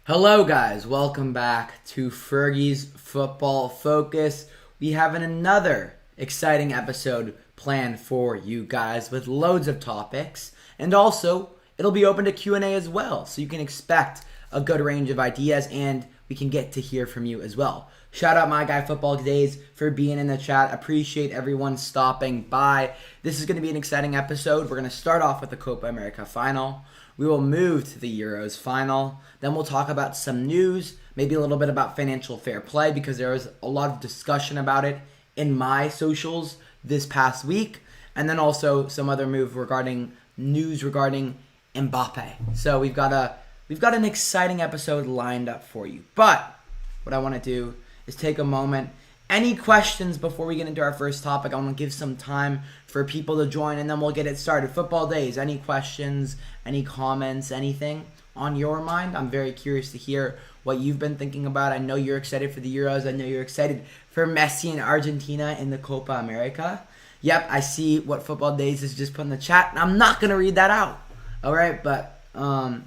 Hello guys, welcome back to Fergie's Football Focus. We have another exciting episode planned for you guys with loads of topics, and also it'll be open to Q&A as well, so you can expect a good range of ideas and we can get to hear from you as well. Shout out My Guy Football Days for being in the chat. Appreciate everyone stopping by. This is going to be an exciting episode. We're going to start off with the Copa America final. We will move to the Euros final. Then we'll talk about some news, maybe a little bit about financial fair play because there was a lot of discussion about it in my socials this past week. And then also some other news regarding Mbappe. So we've got an exciting episode lined up for you. But what I want to do is take a moment. Any questions before we get into our first topic? I want to give some time for people to join and then we'll get it started. Football Days, any questions, any comments, anything on your mind? I'm very curious to hear what you've been thinking about. I know you're excited for the Euros. I know you're excited for Messi and Argentina in the Copa America. Yep, I see what Football Days is just put in the chat. And I'm not going to read that out. All right, but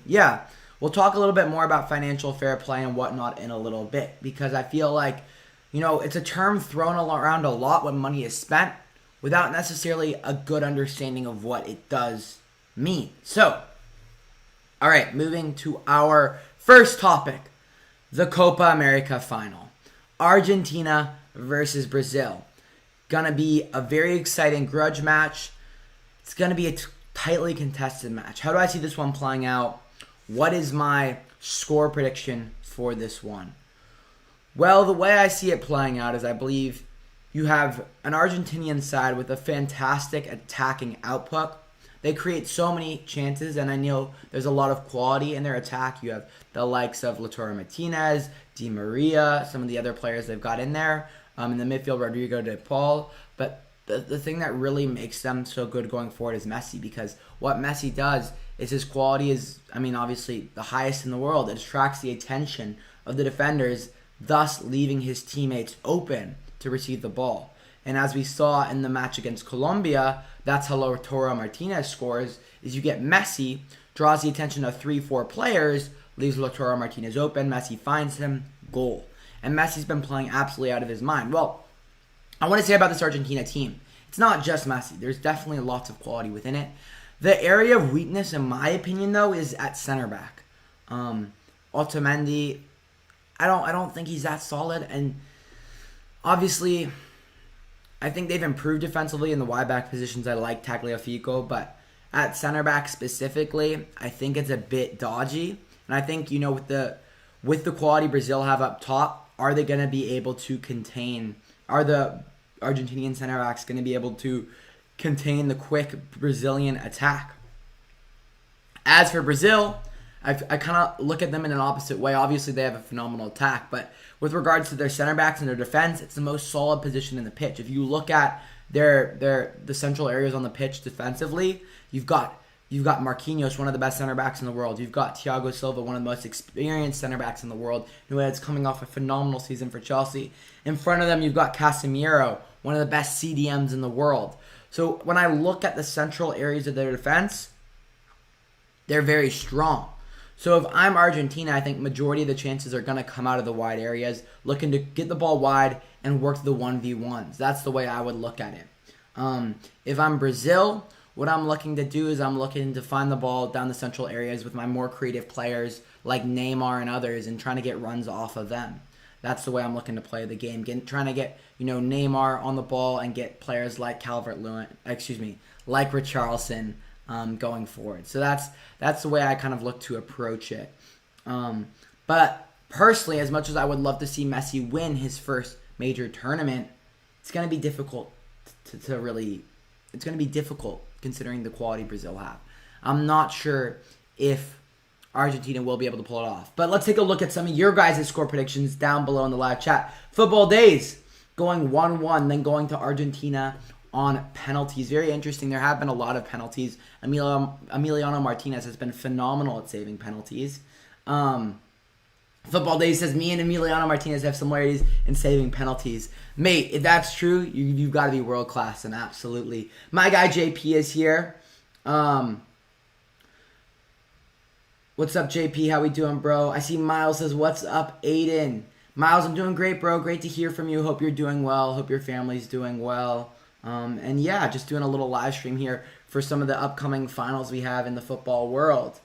yeah. We'll talk a little bit more about financial fair play and whatnot in a little bit because I feel like, it's a term thrown around a lot when money is spent without necessarily a good understanding of what it does mean. So, all right, moving to our first topic, the Copa America final. Argentina versus Brazil. Gonna be a very exciting grudge match. It's gonna be a tightly contested match. How do I see this one playing out? What is my score prediction for this one? Well, the way I see it playing out is I believe you have an Argentinian side with a fantastic attacking output. They create so many chances, and I know there's a lot of quality in their attack. You have the likes of Lautaro Martinez, Di Maria, some of the other players they've got in there. In the midfield, Rodrigo de Paul. But the thing that really makes them so good going forward is Messi, because what Messi does is his quality is, obviously the highest in the world. It attracts the attention of the defenders, thus leaving his teammates open to receive the ball. And as we saw in the match against Colombia, that's how Lautaro Martinez scores, is you get Messi, draws the attention of 3-4 players, leaves Lautaro Martinez open, Messi finds him, goal. And Messi's been playing absolutely out of his mind. Well, I want to say about this Argentina team, it's not just Messi. There's definitely lots of quality within it. The area of weakness, in my opinion, though, is at center back. Otamendi, I don't think he's that solid, and obviously, I think they've improved defensively in the wide back positions. I like Tagliafico, but at center back specifically, I think it's a bit dodgy. And I think with the quality Brazil have up top, are they going to be able to contain? Are the Argentinian center backs going to be able to contain the quick Brazilian attack? As for Brazil, I kind of look at them in an opposite way. Obviously, they have a phenomenal attack, but with regards to their center backs and their defense, it's the most solid position in the pitch. If you look at the central areas on the pitch defensively, you've got Marquinhos, one of the best center backs in the world. You've got Thiago Silva, one of the most experienced center backs in the world, who is coming off a phenomenal season for Chelsea. In front of them, you've got Casemiro, one of the best CDMs in the world. So when I look at the central areas of their defense, they're very strong. So if I'm Argentina, I think majority of the chances are going to come out of the wide areas, looking to get the ball wide and work the 1v1s. That's the way I would look at it. If I'm Brazil, what I'm looking to do is I'm looking to find the ball down the central areas with my more creative players like Neymar and others and trying to get runs off of them. That's the way I'm looking to play the game. Trying to get Neymar on the ball and get players like like Richarlison going forward. So that's the way I kind of look to approach it. But personally, as much as I would love to see Messi win his first major tournament, it's going to be difficult it's going to be difficult considering the quality Brazil have. I'm not sure if Argentina will be able to pull it off. But let's take a look at some of your guys' score predictions down below in the live chat. Football Days going 1-1, then going to Argentina on penalties. Very interesting. There have been a lot of penalties. Emiliano Martinez has been phenomenal at saving penalties. Football Days says, me and Emiliano Martinez have similarities in saving penalties. Mate, if that's true, you've got to be world class, and absolutely. My guy JP is here. What's up, JP? How we doing, bro? I see Miles says, what's up, Aiden? Miles, I'm doing great, bro. Great to hear from you. Hope you're doing well. Hope your family's doing well. And yeah, just doing a little live stream here for some of the upcoming finals we have in the football world.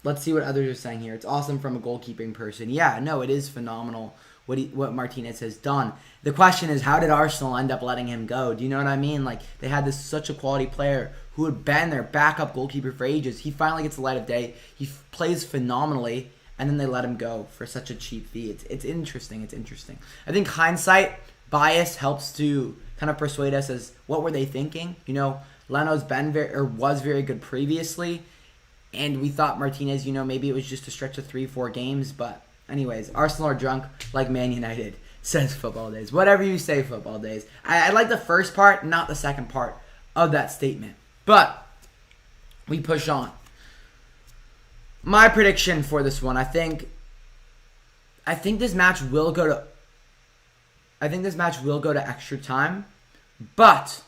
Let's see what others are saying here. It's awesome from a goalkeeping person. Yeah, no, it is phenomenal what Martinez has done. The question is, how did Arsenal end up letting him go? Do you know what I mean? Like, they had such a quality player who had been their backup goalkeeper for ages. He finally gets the light of day. He plays phenomenally, and then they let him go for such a cheap fee. It's interesting. It's interesting. I think hindsight bias helps to kind of persuade us as what were they thinking. You know, Leno's was very good previously, and we thought Martinez, maybe it was just a stretch of 3-4 games. But anyways, Arsenal are drunk like Man United, says Football Days. Whatever you say, Football Days. I like the first part, not the second part of that statement. But we push on. My prediction for this one, I think this match will go to extra time, but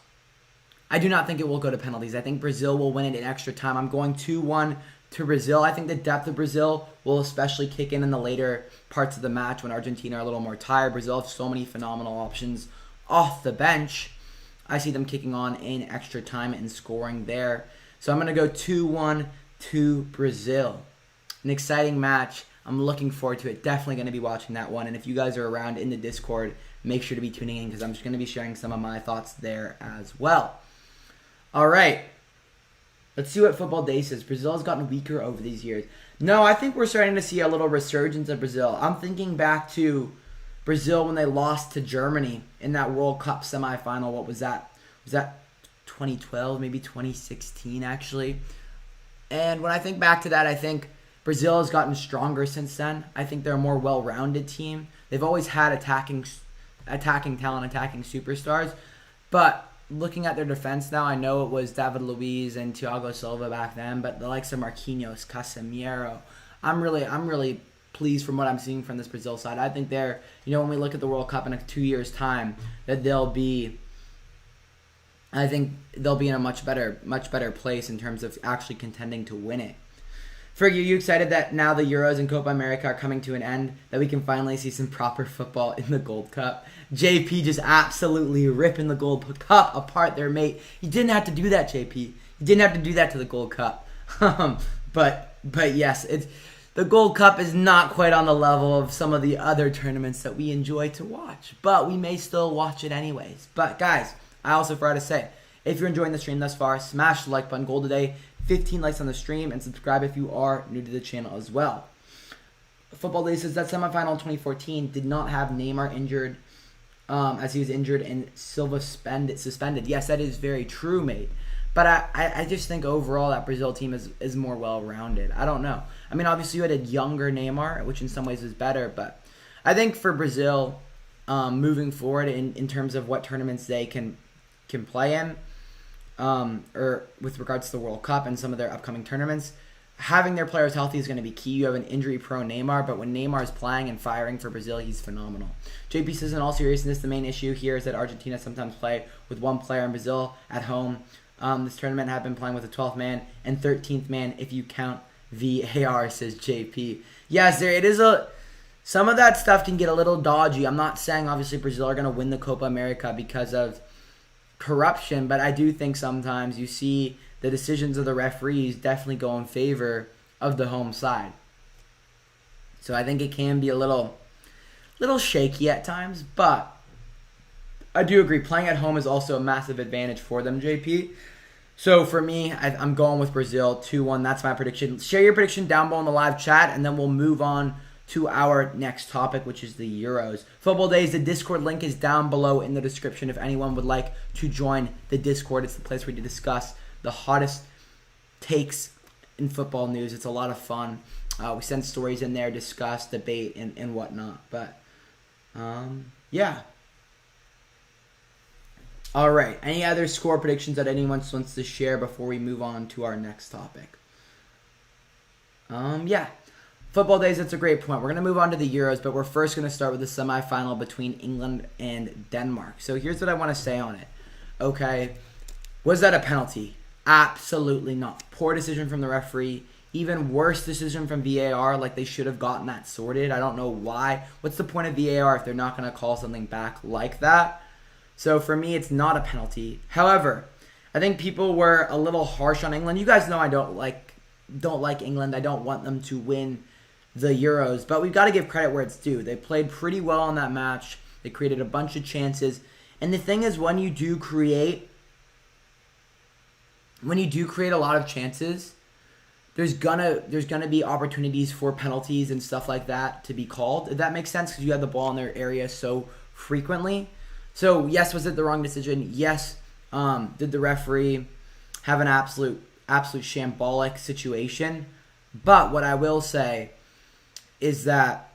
I do not think it will go to penalties. I think Brazil will win it in extra time. I'm going 2-1 to Brazil. I think the depth of Brazil will especially kick in the later parts of the match when Argentina are a little more tired. Brazil have so many phenomenal options off the bench. I see them kicking on in extra time and scoring there. So I'm going to go 2-1 to Brazil. An exciting match. I'm looking forward to it. Definitely going to be watching that one. And if you guys are around in the Discord, make sure to be tuning in because I'm just going to be sharing some of my thoughts there as well. All right. Let's see what Football Day says. Brazil has gotten weaker over these years. No, I think we're starting to see a little resurgence of Brazil. I'm thinking back to Brazil when they lost to Germany in that World Cup semifinal. What was that? Was that 2012, maybe 2016 actually? And when I think back to that, I think Brazil has gotten stronger since then. I think they're a more well-rounded team. They've always had attacking talent, attacking superstars. But looking at their defense now, I know it was David Luiz and Thiago Silva back then, but the likes of Marquinhos, Casemiro, I'm really pleased from what I'm seeing from this Brazil side. I think they're, when we look at the World Cup in 2 years' time, that they'll be in a much better place in terms of actually contending to win it. Fergie, are you excited that now the Euros and Copa America are coming to an end, that we can finally see some proper football in the Gold Cup? JP just absolutely ripping the Gold Cup apart there, mate. You didn't have to do that, JP. You didn't have to do that to the Gold Cup. But yes, the Gold Cup is not quite on the level of some of the other tournaments that we enjoy to watch. But we may still watch it anyways. But guys, I also forgot to say, if you're enjoying the stream thus far, smash the like button. Goal today, 15 likes on the stream, and subscribe if you are new to the channel as well. Football Day says that semifinal in 2014 did not have Neymar injured, as he was injured, and Silva suspended. Yes, that is very true, mate. But I just think overall that Brazil team is more well-rounded. I don't know. I mean, obviously you had a younger Neymar, which in some ways is better, but I think for Brazil, moving forward in terms of what tournaments they can play in, or with regards to the World Cup and some of their upcoming tournaments, having their players healthy is going to be key. You have an injury-prone Neymar, but when Neymar is playing and firing for Brazil, he's phenomenal. JP says, in all seriousness, the main issue here is that Argentina sometimes play with one player in Brazil at home. This tournament have been playing with a 12th man and 13th man if you count VAR, says JP. Yes, it is some of that stuff can get a little dodgy. I'm not saying obviously Brazil are going to win the Copa America because of corruption, but I do think sometimes you see the decisions of the referees definitely go in favor of the home side. So I think it can be a little shaky at times, but I do agree playing at home is also a massive advantage for them, JP. So for me, I'm going with Brazil 2-1. That's my prediction. Share your prediction down below in the live chat, and then we'll move on to our next topic, which is the Euros. Football Days, the Discord link is down below in the description if anyone would like to join the Discord. It's the place where we discuss the hottest takes in football news. It's a lot of fun. We send stories in there, discuss, debate, and whatnot. But, yeah. All right. Any other score predictions that anyone wants to share before we move on to our next topic? Yeah. Football Days, that's a great point. We're going to move on to the Euros, but we're first going to start with the semifinal between England and Denmark. So here's what I want to say on it. Okay. Was that a penalty? Absolutely not. Poor decision from the referee. Even worse decision from VAR, like they should have gotten that sorted. I don't know why. What's the point of VAR if they're not going to call something back like that? So for me, it's not a penalty. However, I think people were a little harsh on England. You guys know I don't like England. I don't want them to win the Euros, but we've got to give credit where it's due. They played pretty well in that match. They created a bunch of chances. And the thing is, when you do create a lot of chances, there's gonna be opportunities for penalties and stuff like that to be called. If that makes sense, because you have the ball in their area so frequently. So yes, was it the wrong decision? Yes. Did the referee have an absolute shambolic situation? But what I will say is that,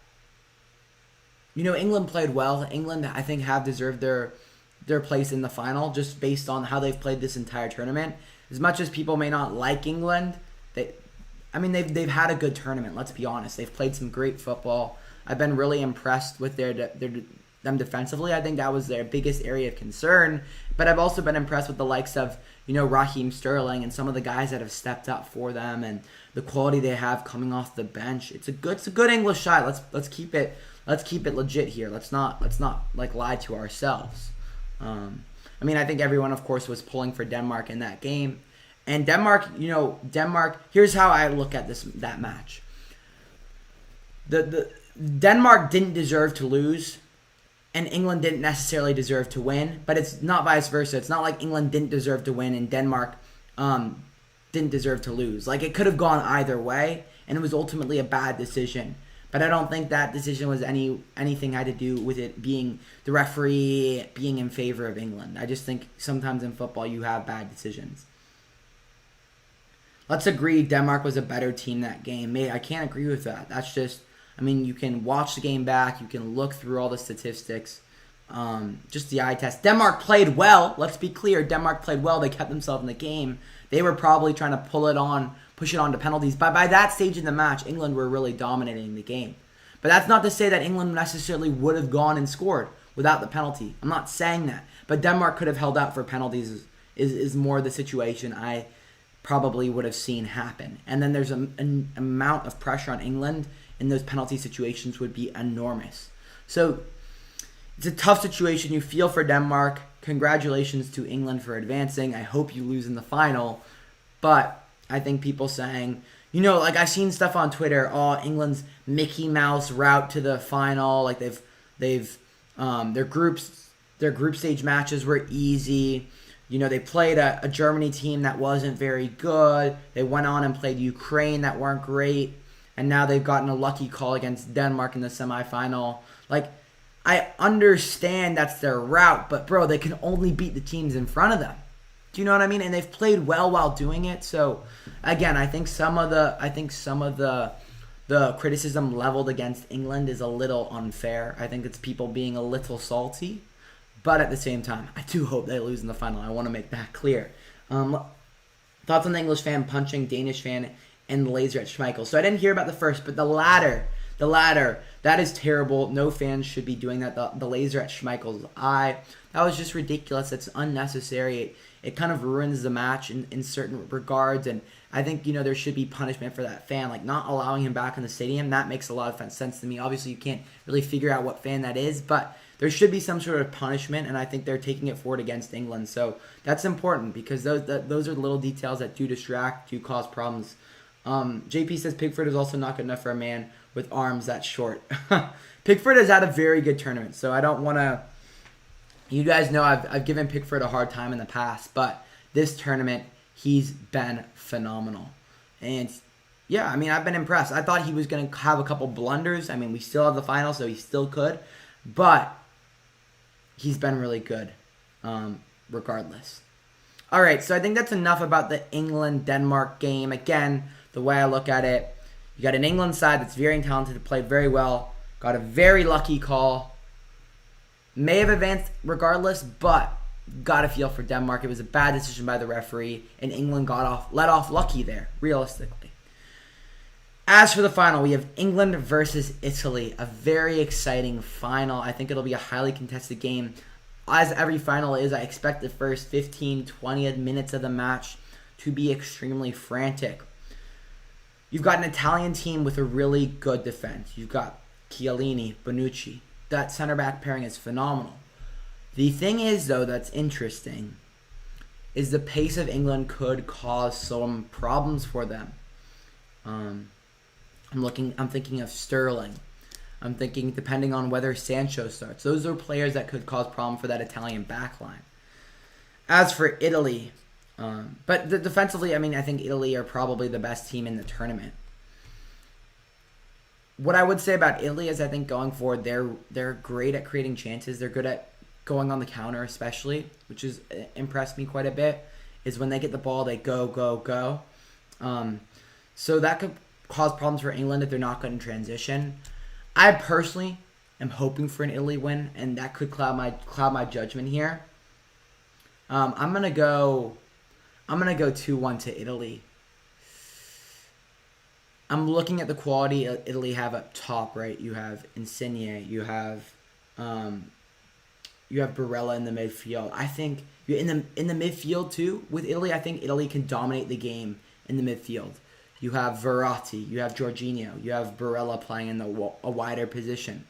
England played well. England, I think, have deserved their place in the final just based on how they've played this entire tournament. As much as people may not like England, they've had a good tournament. Let's be honest. They've played some great football. I've been really impressed with them defensively. I think that was their biggest area of concern. But I've also been impressed with the likes of, Raheem Sterling and some of the guys that have stepped up for them and the quality they have coming off the bench. It's a good English side. Let's keep it legit here. Let's not lie to ourselves. I think everyone, of course, was pulling for Denmark in that game. And Denmark, here's how I look at that match. The Denmark didn't deserve to lose, and England didn't necessarily deserve to win, but it's not vice versa. It's not like England didn't deserve to win and Denmark didn't deserve to lose. Like, it could have gone either way, and it was ultimately a bad decision. But I don't think that decision was anything had to do with it being the referee being in favor of England. I just think sometimes in football you have bad decisions. Let's agree Denmark was a better team that game. I can't agree with that. That's just, you can watch the game back. You can look through all the statistics. Just the eye test. Denmark played well. Let's be clear. Denmark played well. They kept themselves in the game. They were probably trying to push it on to penalties. But by that stage in the match, England were really dominating the game. But that's not to say that England necessarily would have gone and scored without the penalty. I'm not saying that. But Denmark could have held out for penalties is more the situation I probably would have seen happen. And then there's an amount of pressure on England in those penalty situations would be enormous. So it's a tough situation. You feel for Denmark. Congratulations to England for advancing. I hope you lose in the final. But I think people saying, I've seen stuff on Twitter, England's Mickey Mouse route to the final, like their group stage matches were easy. They played a Germany team that wasn't very good. They went on and played Ukraine that weren't great. And now they've gotten a lucky call against Denmark in the semifinal. Like, I understand that's their route, but bro, they can only beat the teams in front of them. Do you know what I mean? And they've played well while doing it. So again, I think some of the criticism leveled against England is a little unfair. I think it's people being a little salty. But at the same time, I do hope they lose in the final. I want to make that clear. Thoughts on the English fan punching Danish fan and the laser at Schmeichel. So I didn't hear about the first, but the latter, that is terrible. No fans should be doing that. The laser at Schmeichel's eye, that was just ridiculous. It's unnecessary. It kind of ruins the match in certain regards. And I think, there should be punishment for that fan. Like, not allowing him back in the stadium, that makes a lot of sense to me. Obviously, you can't really figure out what fan that is, but there should be some sort of punishment, and I think they're taking it forward against England. So that's important because those are the little details that do distract, do cause problems. JP says Pickford is also not good enough for a man with arms that short. Pickford has had a very good tournament, so I don't want to... You guys know I've given Pickford a hard time in the past, but this tournament, he's been phenomenal. And yeah, I've been impressed. I thought he was going to have a couple blunders. We still have the final, so he still could. But he's been really good, regardless. All right, so I think that's enough about the England-Denmark game. Again, the way I look at it, you got an England side that's very talented, played very well, got a very lucky call, may have advanced regardless, but got a feel for Denmark. It was a bad decision by the referee, and England let off lucky there, realistically. As for the final, we have England versus Italy, a very exciting final. I think it'll be a highly contested game. As every final is, I expect the first 15, 20 minutes of the match to be extremely frantic. You've got an Italian team with a really good defense. You've got Chiellini, Bonucci. That center back pairing is phenomenal. The thing is, though, that's interesting is the pace of England could cause some problems for them. I'm thinking of Sterling. I'm thinking depending on whether Sancho starts. Those are players that could cause problem for that Italian backline. As for Italy, but defensively, I think Italy are probably the best team in the tournament. What I would say about Italy is I think going forward, they're great at creating chances. They're good at going on the counter, especially, which has impressed me quite a bit, is when they get the ball, they go, go, go. So that could cause problems for England if they're not good in transition. I personally am hoping for an Italy win, and that could cloud my judgment here. I'm gonna go 2-1 to Italy. I'm looking at the quality Italy have up top, right? You have Insigne, you have Barella in the midfield. I think in the midfield too with Italy. I think Italy can dominate the game in the midfield. You have Verratti, you have Jorginho, you have Barella playing in a wider position.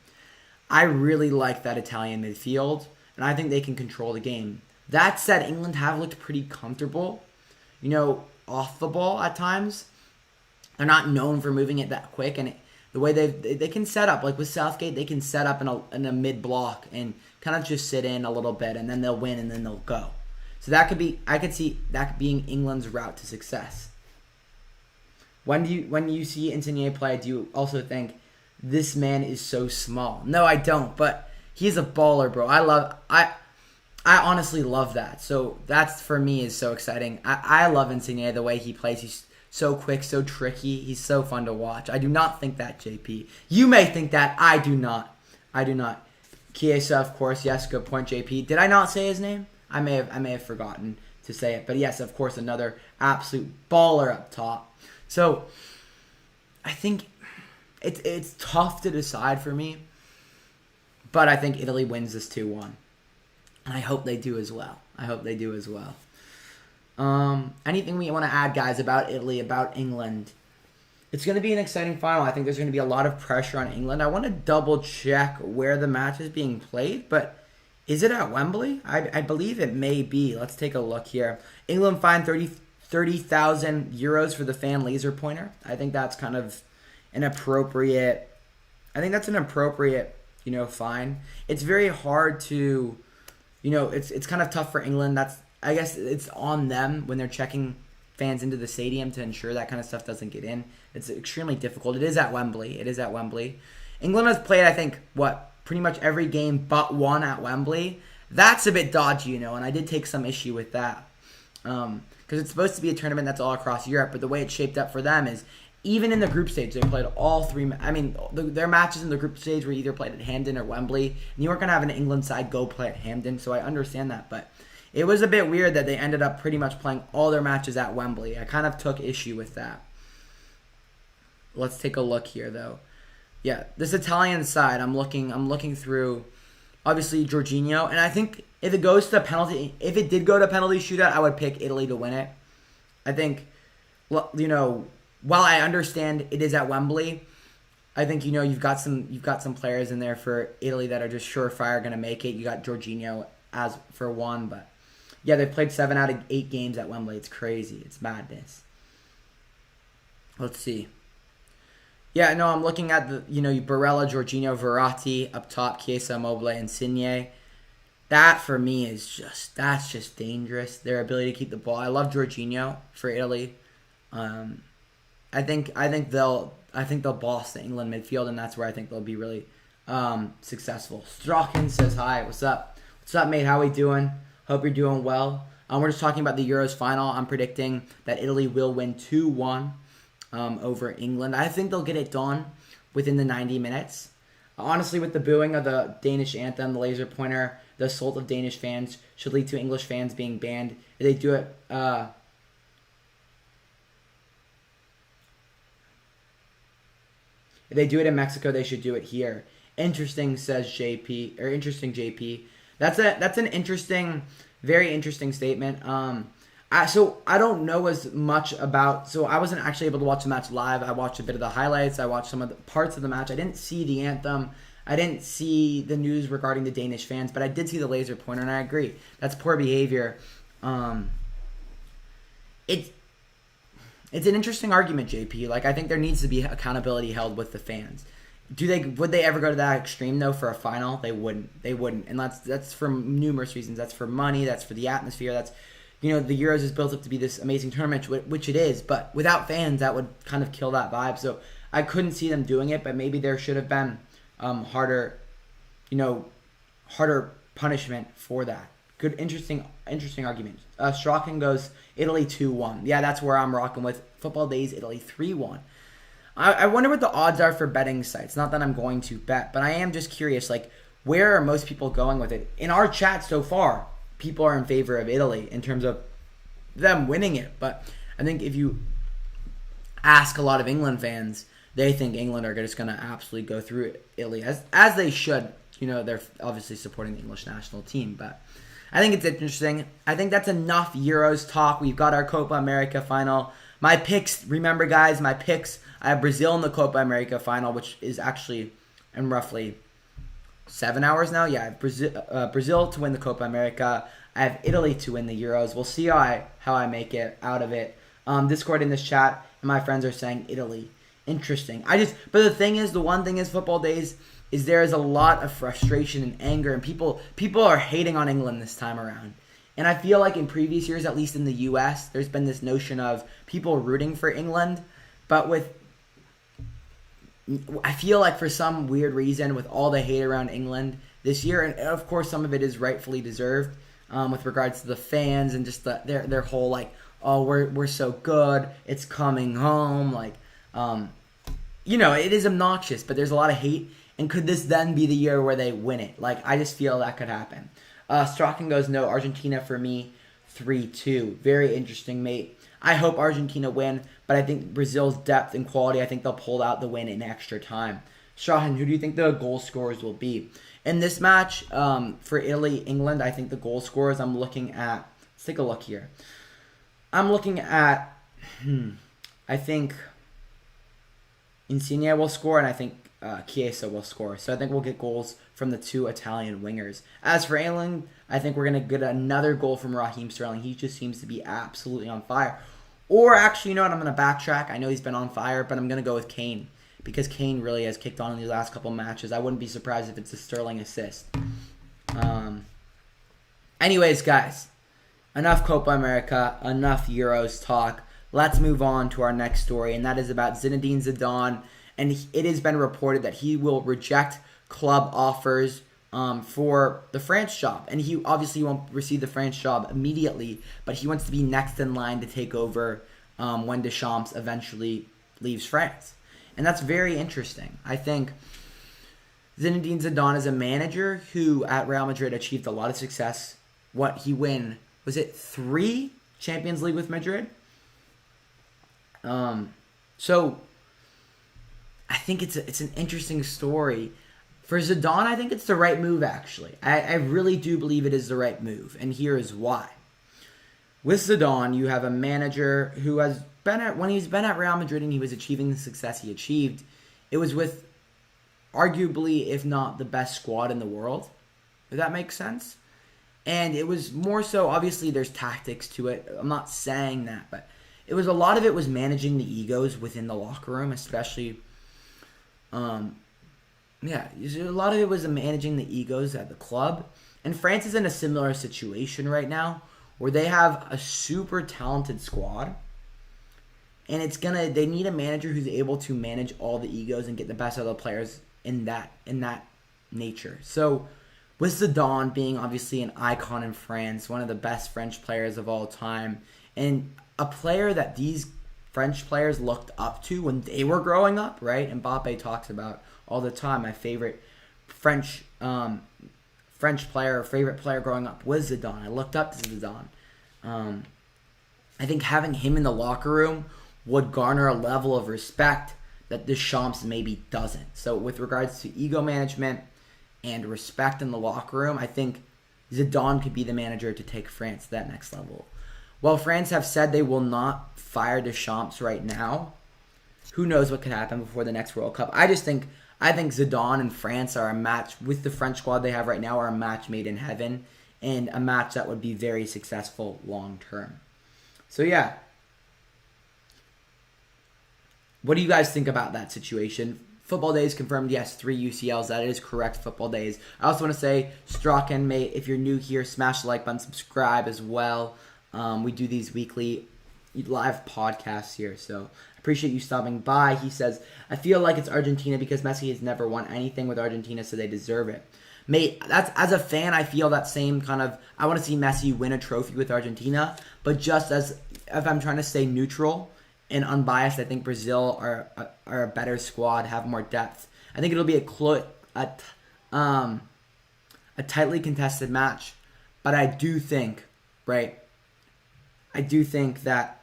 I really like that Italian midfield, and I think they can control the game. That said, England have looked pretty comfortable, off the ball at times. They're not known for moving it that quick, and the way they can set up, like with Southgate, they can set up in a mid block and kind of just sit in a little bit, and then they'll win, and then they'll go. So I could see that being England's route to success. When you see Insigne play, do you also think this man is so small? No, I don't, but he's a baller, bro. I honestly love that. So that's for me is so exciting. I love Insigne the way he plays. He's so quick, so tricky. He's so fun to watch. I do not think that, JP. You may think that. I do not. Chiesa, of course. Yes, good point, JP. Did I not say his name? I may have forgotten to say it. But yes, of course, another absolute baller up top. So I think it's tough to decide for me. But I think Italy wins this 2-1. And I hope they do as well. Anything we want to add, guys, about Italy, about England? It's going to be an exciting final. I think there's going to be a lot of pressure on England. I want to double check where the match is being played, but is it at Wembley? I believe it may be. Let's take a look here. England fined 30,000 euros for the fan laser pointer. I think that's kind of an appropriate. Fine. It's very hard to, it's kind of tough for England. I guess it's on them when they're checking fans into the stadium to ensure that kind of stuff doesn't get in. It's extremely difficult. It is at Wembley. England has played, I think, pretty much every game but one at Wembley. That's a bit dodgy, and I did take some issue with that. Because it's supposed to be a tournament that's all across Europe, but the way it's shaped up for them is even in the group stage, they played all three. Their matches in the group stage were either played at Hampden or Wembley, and you weren't going to have an England side go play at Hampden, so I understand that, but it was a bit weird that they ended up pretty much playing all their matches at Wembley. I kind of took issue with that. Let's take a look here, though. Yeah, this Italian side, I'm looking through, obviously, Jorginho, and I think if it did go to penalty shootout, I would pick Italy to win it. I think, while I understand it is at Wembley, I think, you've got some players in there for Italy that are just surefire going to make it. You got Jorginho as for one, but yeah, they've played 7 out of 8 games at Wembley. It's crazy. It's madness. Let's see. Yeah, no, I'm looking at the, Barella, Jorginho, Verratti up top, Chiesa, Immobile, Insigne. That for me is that's just dangerous. Their ability to keep the ball. I love Jorginho for Italy. I think they'll boss the England midfield, and that's where I think they'll be really successful. Strachan says hi. What's up? What's up, mate? How we doing? Hope you're doing well. We're just talking about the Euros final. I'm predicting that Italy will win 2-1 over England. I think they'll get it done within the 90 minutes. Honestly, with the booing of the Danish anthem, the laser pointer, the assault of Danish fans should lead to English fans being banned. If they do it, in Mexico, they should do it here. Interesting, says JP, or interesting JP. That's an interesting, very interesting statement. So I don't know as much about. So I wasn't actually able to watch the match live. I watched a bit of the highlights. I watched some of the parts of the match. I didn't see the anthem. I didn't see the news regarding the Danish fans, but I did see the laser pointer, and I agree. That's poor behavior. It's an interesting argument, JP. Like, I think there needs to be accountability held with the fans. Would they ever go to that extreme though for a final? They wouldn't. And that's for numerous reasons. That's for money, that's for the atmosphere, that's the Euros is built up to be this amazing tournament, which it is, but without fans that would kind of kill that vibe. So I couldn't see them doing it, but maybe there should have been harder punishment for that. Good, interesting argument. Strachan goes Italy 2-1. Yeah, that's where I'm rocking with. Football Days, Italy 3-1. I wonder what the odds are for betting sites. Not that I'm going to bet, but I am just curious, like, where are most people going with it? In our chat so far, people are in favor of Italy in terms of them winning it. But I think if you ask a lot of England fans, they think England are just going to absolutely go through Italy, as they should. They're obviously supporting the English national team, but I think it's interesting. I think that's enough Euros talk. We've got our Copa America final. My picks, remember guys, I have Brazil in the Copa America final, which is actually in roughly 7 hours now. Yeah, I have Brazil to win the Copa America. I have Italy to win the Euros. We'll see how I make it out of it. Discord in this chat, and my friends are saying Italy. Interesting. But the one thing is Football Days is there is a lot of frustration and anger, and people are hating on England this time around. And I feel like in previous years, at least in the U.S., there's been this notion of people rooting for England. But I feel like for some weird reason, with all the hate around England this year, and of course some of it is rightfully deserved with regards to the fans and just their whole like, oh, we're so good, it's coming home. Like, it is obnoxious, but there's a lot of hate. And could this then be the year where they win it? Like, I just feel that could happen. Strachan goes, no, Argentina for me, 3-2. Very interesting, mate. I hope Argentina win, but I think Brazil's depth and quality, I think they'll pull out the win in extra time. Strachan, who do you think the goal scorers will be? In this match, for Italy, England, I think the goal scorers I'm looking at, let's take a look here. I'm looking at, I think Insigne will score, and I think Chiesa will score. So I think we'll get goals from the two Italian wingers. As for England, I think we're going to get another goal from Raheem Sterling. He just seems to be absolutely on fire. Or actually, you know what? I'm going to backtrack. I know he's been on fire, but I'm going to go with Kane. Because Kane really has kicked on in these last couple matches. I wouldn't be surprised if it's a Sterling assist. Anyways, guys. Enough Copa America. Enough Euros talk. Let's move on to our next story. And that is about Zinedine Zidane. And it has been reported that he will reject club offers for the France job. And he obviously won't receive the France job immediately, but he wants to be next in line to take over when Deschamps eventually leaves France. And that's very interesting. I think Zinedine Zidane is a manager who at Real Madrid achieved a lot of success. He win? Was it 3 Champions League with Madrid? So I think it's an interesting story. For Zidane, I think it's the right move, actually. I really do believe it is the right move, and here is why. With Zidane, you have a manager who has when he's been at Real Madrid and he was achieving the success he achieved, it was with arguably, if not the best squad in the world, if that makes sense. And it was more so, obviously there's tactics to it. I'm not saying that, but a lot of it was managing the egos within the locker room, especially. A lot of it was managing the egos at the club. And France is in a similar situation right now where they have a super talented squad. And they need a manager who's able to manage all the egos and get the best out of the players in that nature. So with Zidane being obviously an icon in France, one of the best French players of all time, and a player that these French players looked up to when they were growing up, right? And Mbappe talks about all the time. My favorite French player, favorite player growing up was Zidane. I looked up to Zidane. I think having him in the locker room would garner a level of respect that Deschamps maybe doesn't. So with regards to ego management and respect in the locker room, I think Zidane could be the manager to take France to that next level. while France have said they will not fire Deschamps right now, who knows what could happen before the next World Cup. I think Zidane and France are a match, with the French squad they have right now, are a match made in heaven, and a match that would be very successful long term. So yeah. What do you guys think about that situation? Football Days confirmed, yes, 3 UCLs. That is correct, Football Days. I also want to say, Strachan, mate, if you're new here, smash the like button, subscribe as well. We do these weekly live podcasts here, so I appreciate you stopping by. He says, I feel like it's Argentina because Messi has never won anything with Argentina, so they deserve it. Mate, that's, as a fan, I feel that same kind of, I want to see Messi win a trophy with Argentina, but just as, if I'm trying to stay neutral and unbiased, I think Brazil are a better squad, have more depth. I think it'll be a tightly contested match, but I do think that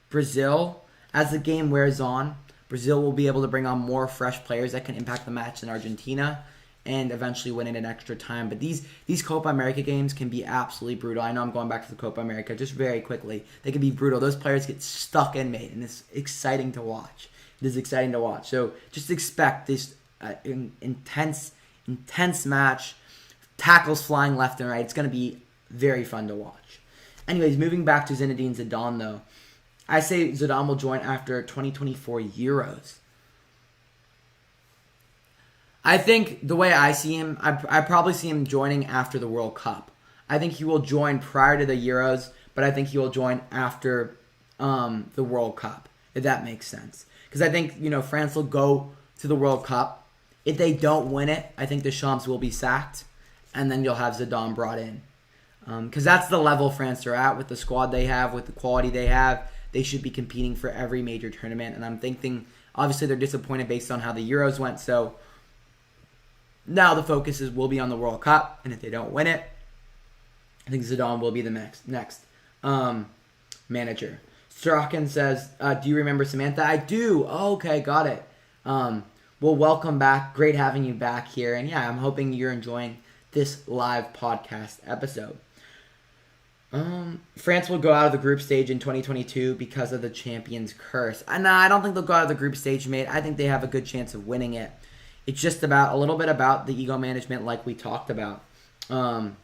Brazil, as the game wears on, Brazil will be able to bring on more fresh players that can impact the match than Argentina, and eventually win it in extra time. But these Copa America games can be absolutely brutal. I know I'm going back to the Copa America just very quickly. They can be brutal. Those players get stuck in, mate, and it's exciting to watch. It is exciting to watch. So just expect this intense match, tackles flying left and right. It's going to be very fun to watch. Anyways, moving back to Zinedine Zidane, though. I say Zidane will join after 2024 Euros. I think the way I see him, I probably see him joining after the World Cup. I think he will join prior to the Euros, but I think he will join after the World Cup, if that makes sense. Because I think, France will go to the World Cup. If they don't win it, I think Deschamps will be sacked, and then you'll have Zidane brought in. Because that's the level France are at with the squad they have, with the quality they have. They should be competing for every major tournament, and I'm thinking, obviously they're disappointed based on how the Euros went, so now the focus will be on the World Cup, and if they don't win it, I think Zidane will be the next manager. Strachan says, do you remember Samantha? I do. Oh, okay, got it. Well, welcome back. Great having you back here. And yeah, I'm hoping you're enjoying this live podcast episode. France will go out of the group stage in 2022 because of the Champions Curse. No, I don't think they'll go out of the group stage, mate. I think they have a good chance of winning it. It's just a little bit about the ego management like we talked about. You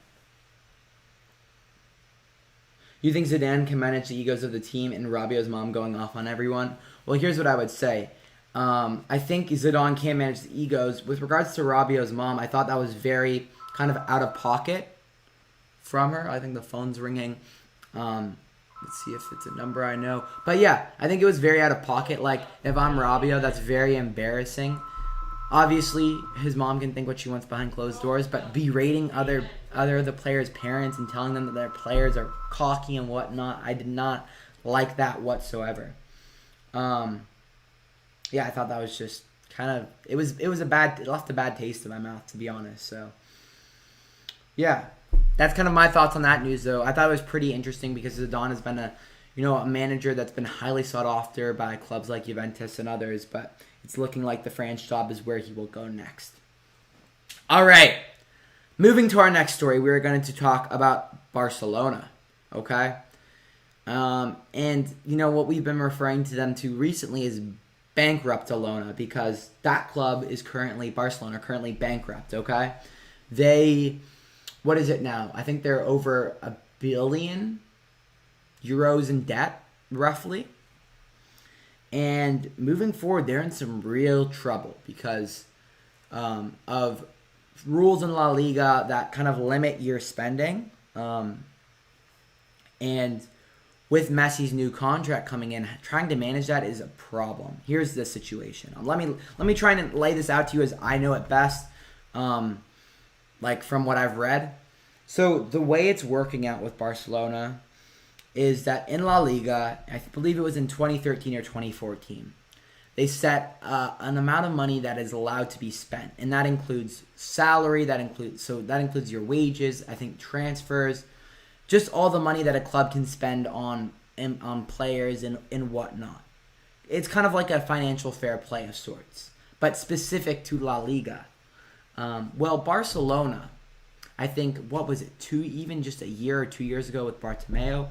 think Zidane can manage the egos of the team and Rabiot's mom going off on everyone? Well, here's what I would say. I think Zidane can manage the egos. With regards to Rabiot's mom, I thought that was very kind of out of pocket from her. I think the phone's ringing. Let's see if it's a number I know. But yeah, I think it was very out of pocket. Like, if I'm Rabiot, that's very embarrassing. Obviously, his mom can think what she wants behind closed doors, but berating other the players' parents and telling them that their players are cocky and whatnot, I did not like that whatsoever. Yeah, I thought that was just kind of it left a bad taste in my mouth, to be honest. So yeah, that's kind of my thoughts on that news, though. I thought it was pretty interesting because Zidane has been a manager that's been highly sought after by clubs like Juventus and others, but it's looking like the France job is where he will go next. All right. Moving to our next story, we're going to talk about Barcelona. Okay? And, what we've been referring to them to recently is bankrupt-alona, because that club is Barcelona, currently bankrupt, okay? What is it now? I think they're over €1 billion in debt, roughly. And moving forward, they're in some real trouble because of rules in La Liga that kind of limit your spending. And with Messi's new contract coming in, trying to manage that is a problem. Here's the situation. Let me try and lay this out to you as I know it best, like from what I've read. So the way it's working out with Barcelona is that in La Liga, I believe it was in 2013 or 2014, they set an amount of money that is allowed to be spent, and that includes salary, that includes your wages, I think transfers, just all the money that a club can spend on players and whatnot. It's kind of like a financial fair play of sorts, but specific to La Liga. Well, Barcelona, I think, what was it, just a year or 2 years ago with Bartomeu,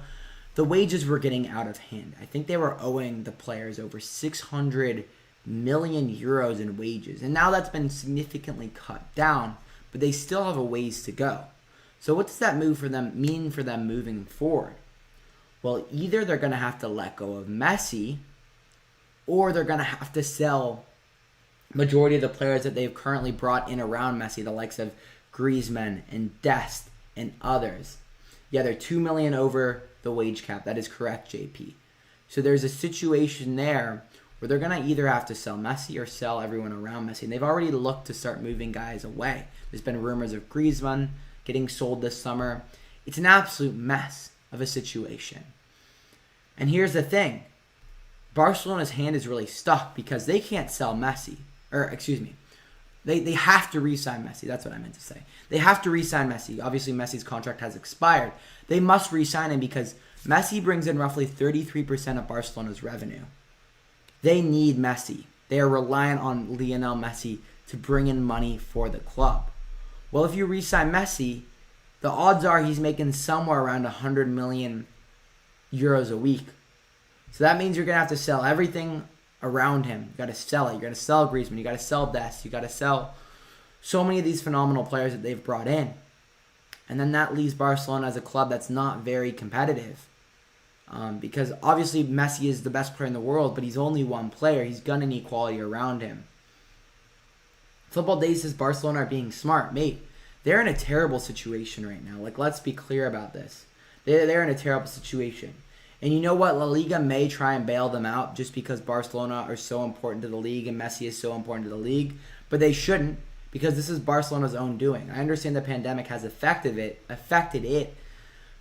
the wages were getting out of hand. I think they were owing the players over 600 million euros in wages. And now that's been significantly cut down, but they still have a ways to go. So what does that mean for them moving forward? Well, either they're going to have to let go of Messi, or they're going to have to sell majority of the players that they've currently brought in around Messi, the likes of Griezmann and Dest and others. Yeah, they're 2 million over the wage cap. That is correct, JP. So there's a situation there where they're going to either have to sell Messi or sell everyone around Messi. And they've already looked to start moving guys away. There's been rumors of Griezmann getting sold this summer. It's an absolute mess of a situation. And here's the thing. Barcelona's hand is really stuck because they can't sell Messi. They have to re-sign Messi. That's what I meant to say. They have to re-sign Messi. Obviously, Messi's contract has expired. They must re-sign him because Messi brings in roughly 33% of Barcelona's revenue. They need Messi. They are reliant on Lionel Messi to bring in money for the club. Well, if you re-sign Messi, the odds are he's making somewhere around 100 million euros a week. So that means you're going to have to sell everything around him. You got to sell it. You're going to sell Griezmann. You got to sell Dest. You got to sell so many of these phenomenal players that they've brought in. And then that leaves Barcelona as a club that's not very competitive. Because obviously Messi is the best player in the world, but he's only one player. He's going to need quality around him. Football Days says Barcelona are being smart. Mate, they're in a terrible situation right now. Like, let's be clear about this. They're in a terrible situation. And you know what? La Liga may try and bail them out just because Barcelona are so important to the league and Messi is so important to the league. But they shouldn't, because this is Barcelona's own doing. I understand the pandemic has affected it,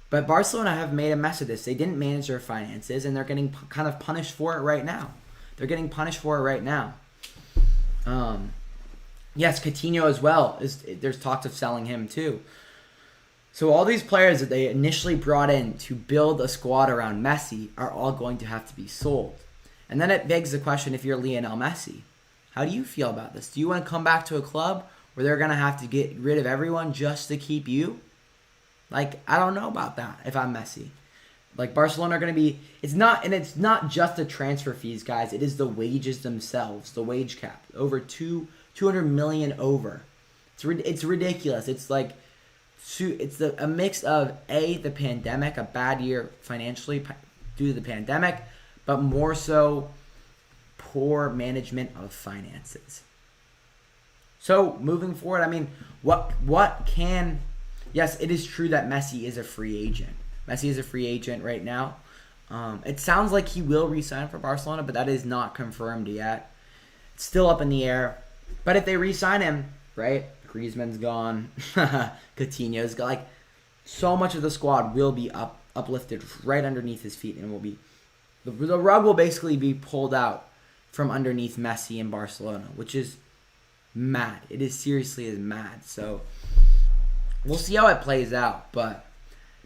but Barcelona have made a mess of this. They didn't manage their finances, and they're getting kind of punished for it right now. Yes, Coutinho as well. There's talks of selling him too. So all these players that they initially brought in to build a squad around Messi are all going to have to be sold. And then it begs the question, if you're Lionel Messi, how do you feel about this? Do you want to come back to a club where they're going to have to get rid of everyone just to keep you? Like, I don't know about that if I'm Messi. Like, Barcelona are going to be... It's not just the transfer fees, guys. It is the wages themselves, the wage cap. Over 200 million over. It's ridiculous. It's like... It's a mix of, the pandemic, a bad year financially due to the pandemic, but more so poor management of finances. So, moving forward, I mean, yes, it is true that Messi is a free agent. Messi is a free agent right now. It sounds like he will re-sign for Barcelona, but that is not confirmed yet. It's still up in the air. But if they re-sign him, right, Griezmann's gone, Coutinho's gone. Like, so much of the squad will be uplifted right underneath his feet, and will be the rug will basically be pulled out from underneath Messi in Barcelona, which is mad. It is seriously is mad. So we'll see how it plays out, but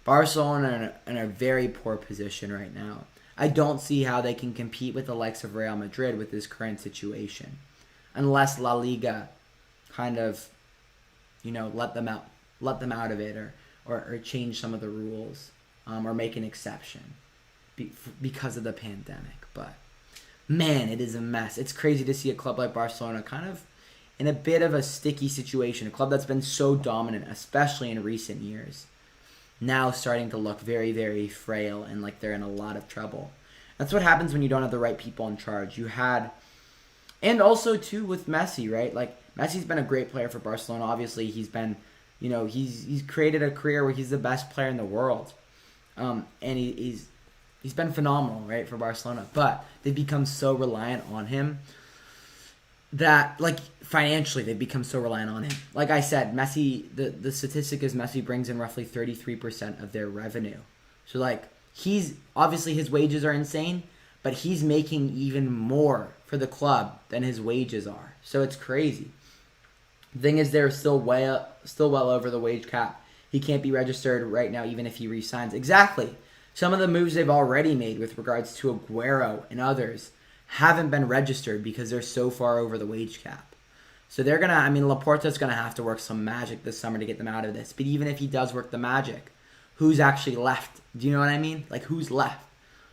Barcelona are in a very poor position right now. I don't see how they can compete with the likes of Real Madrid with this current situation, unless La Liga kind of, let them out of it, or change some of the rules, or make an exception because of the pandemic. But man, it is a mess. It's crazy to see a club like Barcelona kind of in a bit of a sticky situation. A club that's been so dominant, especially in recent years, now starting to look very, very frail and like they're in a lot of trouble. That's what happens when you don't have the right people in charge. And also too with Messi, right? Like, Messi's been a great player for Barcelona. Obviously, he's been, he's created a career where he's the best player in the world, and he's been phenomenal, right, for Barcelona. But they've become so reliant on him that, like, financially, they've become so reliant on him. Like I said, Messi, the statistic is Messi brings in roughly 33% of their revenue. So, like, obviously his wages are insane, but he's making even more for the club than his wages are. So it's crazy. The thing is, they're still well over the wage cap. He can't be registered right now, even if he re-signs. Exactly. Some of the moves they've already made with regards to Aguero and others haven't been registered because they're so far over the wage cap. So they're Laporta's gonna have to work some magic this summer to get them out of this. But even if he does work the magic, who's actually left. Do you know what I mean? Like, who's left?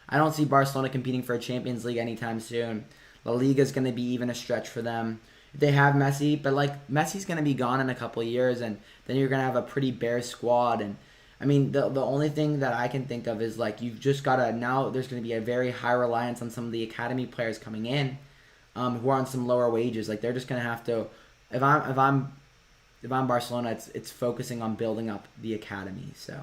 I don't see Barcelona competing for a Champions League anytime soon. La Liga is going to be even a stretch for them. They have Messi, but like Messi's going to be gone in a couple of years, and then you're going to have a pretty bare squad. And I mean, the only thing that I can think of is like you've just got to now. There's going to be a very high reliance on some of the academy players coming in, who are on some lower wages. Like they're just going to have to. If I'm Barcelona, it's focusing on building up the academy. So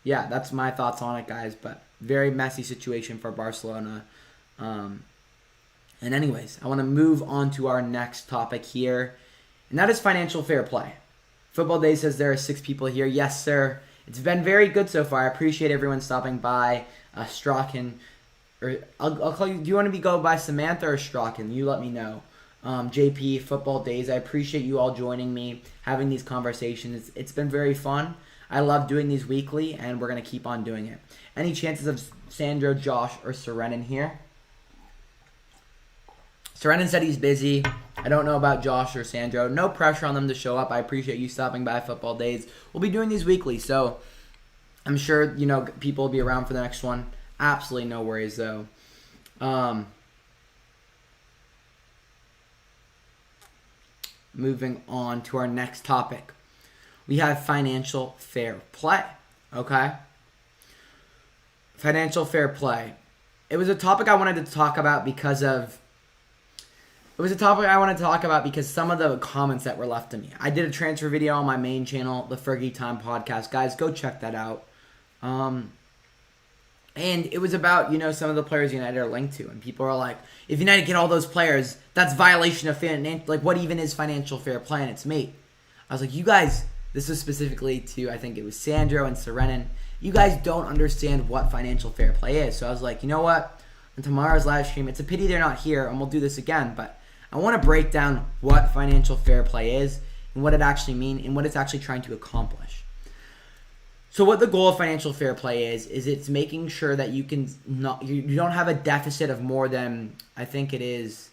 yeah, that's my thoughts on it, guys. But very messy situation for Barcelona. And anyways, I want to move on to our next topic here, and that is financial fair play. Football Day says there are 6 people here. Yes, sir. It's been very good so far. I appreciate everyone stopping by. Strachan, or I'll call you. Do you want to go by Samantha or Strachan? You let me know. JP, Football Days. I appreciate you all joining me, having these conversations. It's been very fun. I love doing these weekly, and we're going to keep on doing it. Any chances of Sandro, Josh, or Serenin here? Serenin said he's busy. I don't know about Josh or Sandro. No pressure on them to show up. I appreciate you stopping by Football Days. We'll be doing these weekly, so I'm sure people will be around for the next one. Absolutely no worries, though. Moving on to our next topic. We have financial fair play, okay? Financial fair play. It was a topic I wanted to talk about because some of the comments that were left to me. I did a transfer video on my main channel, the Fergie Time podcast. Guys, go check that out. And it was about, some of the players United are linked to. And people are like, if United get all those players, that's violation of what even is financial fair play? And it's me. I was like, you guys, this was specifically to, I think it was Sandro and Serenin. You guys don't understand what financial fair play is. So I was like, you know what? On tomorrow's live stream, it's a pity they're not here, and we'll do this again. But I want to break down what financial fair play is and what it actually means and what it's actually trying to accomplish. So what the goal of financial fair play is it's making sure that you don't have a deficit of more than, I think it is,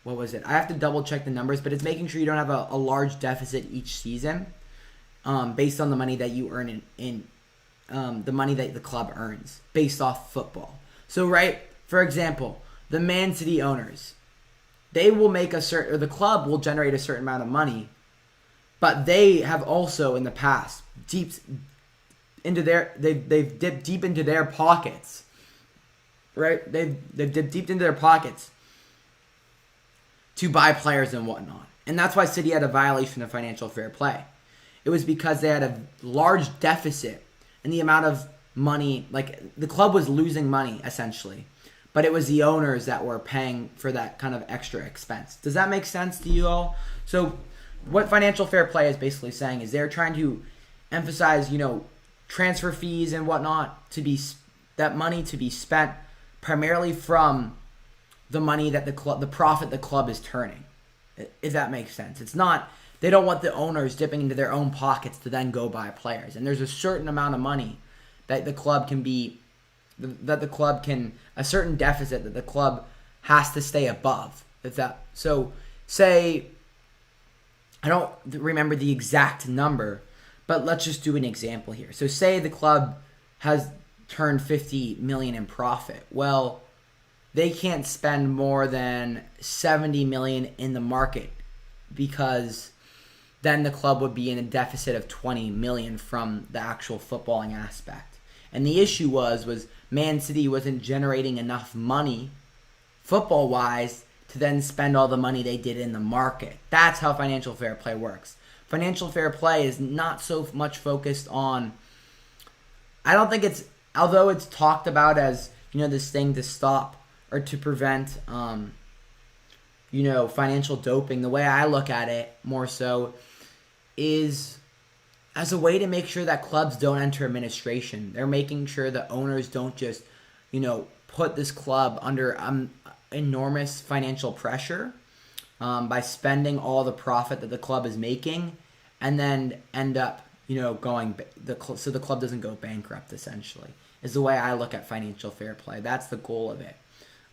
what was it? I have to double check the numbers, but it's making sure you don't have a large deficit each season based on the money that you earn in the money that the club earns based off football. So, right, for example, the Man City owners, they will make the club will generate a certain amount of money, but they have also in the past they've dipped deep into their pockets, right? They've dipped deep into their pockets to buy players and whatnot, and that's why City had a violation of financial fair play. It was because they had a large deficit in the amount of money, like the club was losing money essentially. But it was the owners that were paying for that kind of extra expense. Does that make sense to you all? So what financial fair play is basically saying is they're trying to emphasize, transfer fees and whatnot that money to be spent primarily from the money that the profit the club is turning. If that makes sense. It's not, they don't want the owners dipping into their own pockets to then go buy players. And there's a certain amount of money that the club can a certain deficit that the club has to stay above. Say, I don't remember the exact number, but let's just do an example here. So say the club has turned 50 million in profit. Well, they can't spend more than 70 million in the market because then the club would be in a deficit of 20 million from the actual footballing aspect. And the issue was Man City wasn't generating enough money, football-wise, to then spend all the money they did in the market. That's how financial fair play works. Financial fair play is not so much focused on, I don't think it's, although it's talked about as, this thing to stop or to prevent, financial doping. The way I look at it more so is as a way to make sure that clubs don't enter administration. They're making sure that owners don't just, put this club under enormous financial pressure by spending all the profit that the club is making and then end up, so the club doesn't go bankrupt, essentially, is the way I look at financial fair play. That's the goal of it.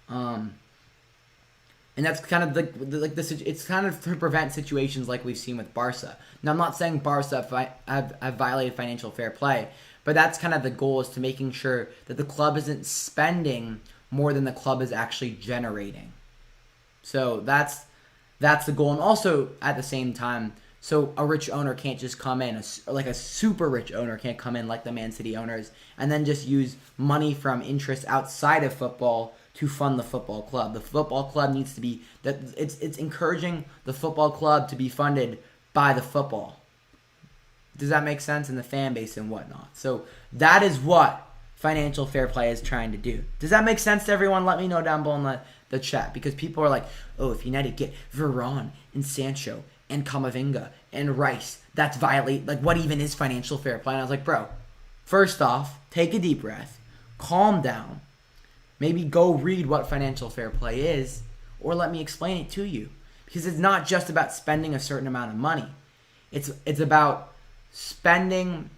And And that's kind of it's kind of to prevent situations like we've seen with Barca. Now, I'm not saying Barca have violated financial fair play, but that's kind of the goal, is to making sure that the club isn't spending more than the club is actually generating. So that's the goal. And also, at the same time, so a rich owner can't just come in, like a super rich owner can't come in like the Man City owners, and then just use money from interest outside of football to fund the football club. The football club needs to be, that it's encouraging the football club to be funded by the football. Does that make sense? In the fan base and whatnot. So that is what financial fair play is trying to do. Does that make sense to everyone? Let me know down below in the chat, because people are like, oh, if United get Varane and Sancho and Camavinga and Rice, that's violate, like, what even is financial fair play? And I was like, bro, first off, take a deep breath, calm down, maybe go read what financial fair play is, or let me explain it to you. Because it's not just about spending a certain amount of money. It's about spending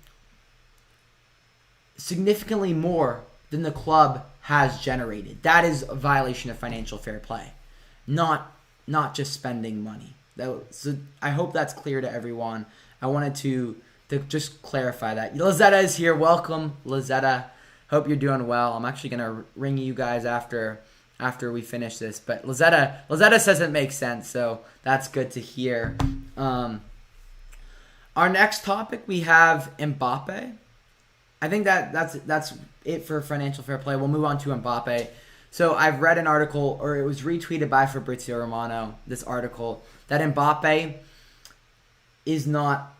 significantly more than the club has generated. That is a violation of financial fair play, not just spending money. So I hope that's clear to everyone. I wanted to just clarify that. Lazetta is here. Welcome, Lazetta. Hope you're doing well. I'm actually gonna ring you guys after we finish this. But Lazetta says it makes sense, so that's good to hear. Our next topic, we have Mbappe. I think that's it for financial fair play. We'll move on to Mbappe. So I've read an article, or it was retweeted by Fabrizio Romano, this article, that Mbappe is not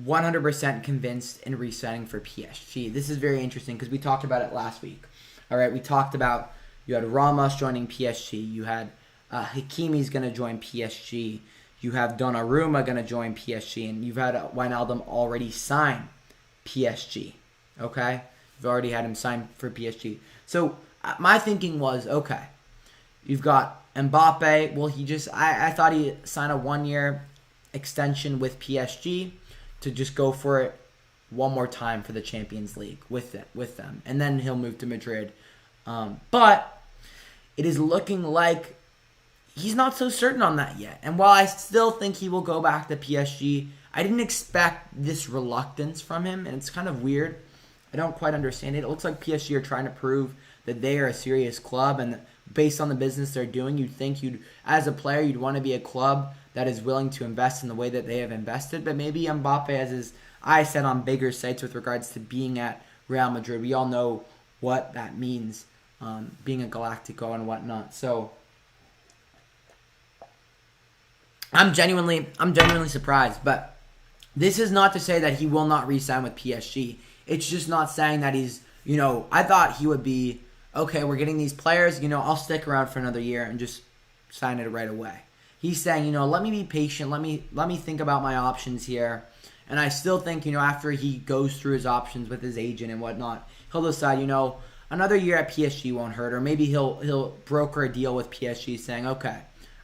100% convinced in re-signing for PSG. This is very interesting because we talked about it last week. All right, we talked about, you had Ramos joining PSG. You had Hakimi's going to join PSG. You have Donnarumma going to join PSG. And you've had Wijnaldum already sign PSG. Okay? You've already had him sign for PSG. So my thinking was, okay, you've got Mbappe. Well, I thought he signed a 1-year extension with PSG to just go for it one more time for the Champions League with them. And then he'll move to Madrid. But it is looking like he's not so certain on that yet. And while I still think he will go back to PSG, I didn't expect this reluctance from him. And it's kind of weird. I don't quite understand it. It looks like PSG are trying to prove that they are a serious club. And based on the business they're doing, you'd think as a player, you'd want to be a club that is willing to invest in the way that they have invested. But maybe Mbappe has his eyes set on bigger sights with regards to being at Real Madrid. We all know what that means, being a Galactico and whatnot. So I'm genuinely surprised. But this is not to say that he will not re-sign with PSG. It's just not saying that he's, I thought he would be, okay, we're getting these players, I'll stick around for another year and just sign it right away. He's saying, let me be patient. Let me think about my options here. And I still think, after he goes through his options with his agent and whatnot, he'll decide, another year at PSG won't hurt. Or maybe he'll broker a deal with PSG saying, okay,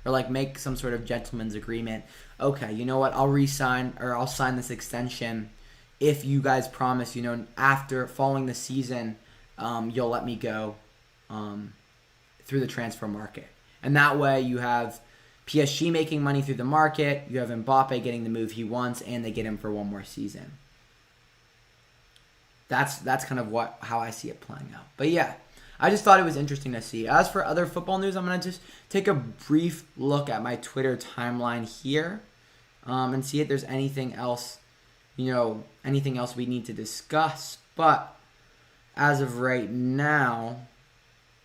or like make some sort of gentleman's agreement. Okay, you know what? I'll re-sign, or I'll sign this extension if you guys promise, after following the season, you'll let me go through the transfer market. And that way you have PSG making money through the market, you have Mbappe getting the move he wants, and they get him for one more season. That's kind of how I see it playing out. But yeah, I just thought it was interesting to see. As for other football news, I'm going to just take a brief look at my Twitter timeline here and see if there's anything else we need to discuss. But as of right now,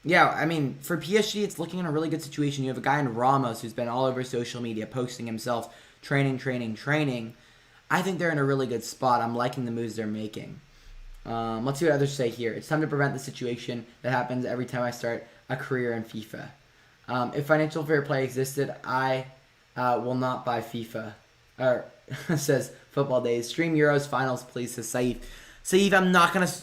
yeah, I mean, for PSG, it's looking in a really good situation. You have a guy in Ramos who's been all over social media posting himself, training. I think they're in a really good spot. I'm liking the moves they're making. Let's see what others say here. It's time to prevent the situation that happens every time I start a career in FIFA. If financial fair play existed, I will not buy FIFA. Or says Football Days. Stream Euros finals, please, says Saif. Saif, I'm not going to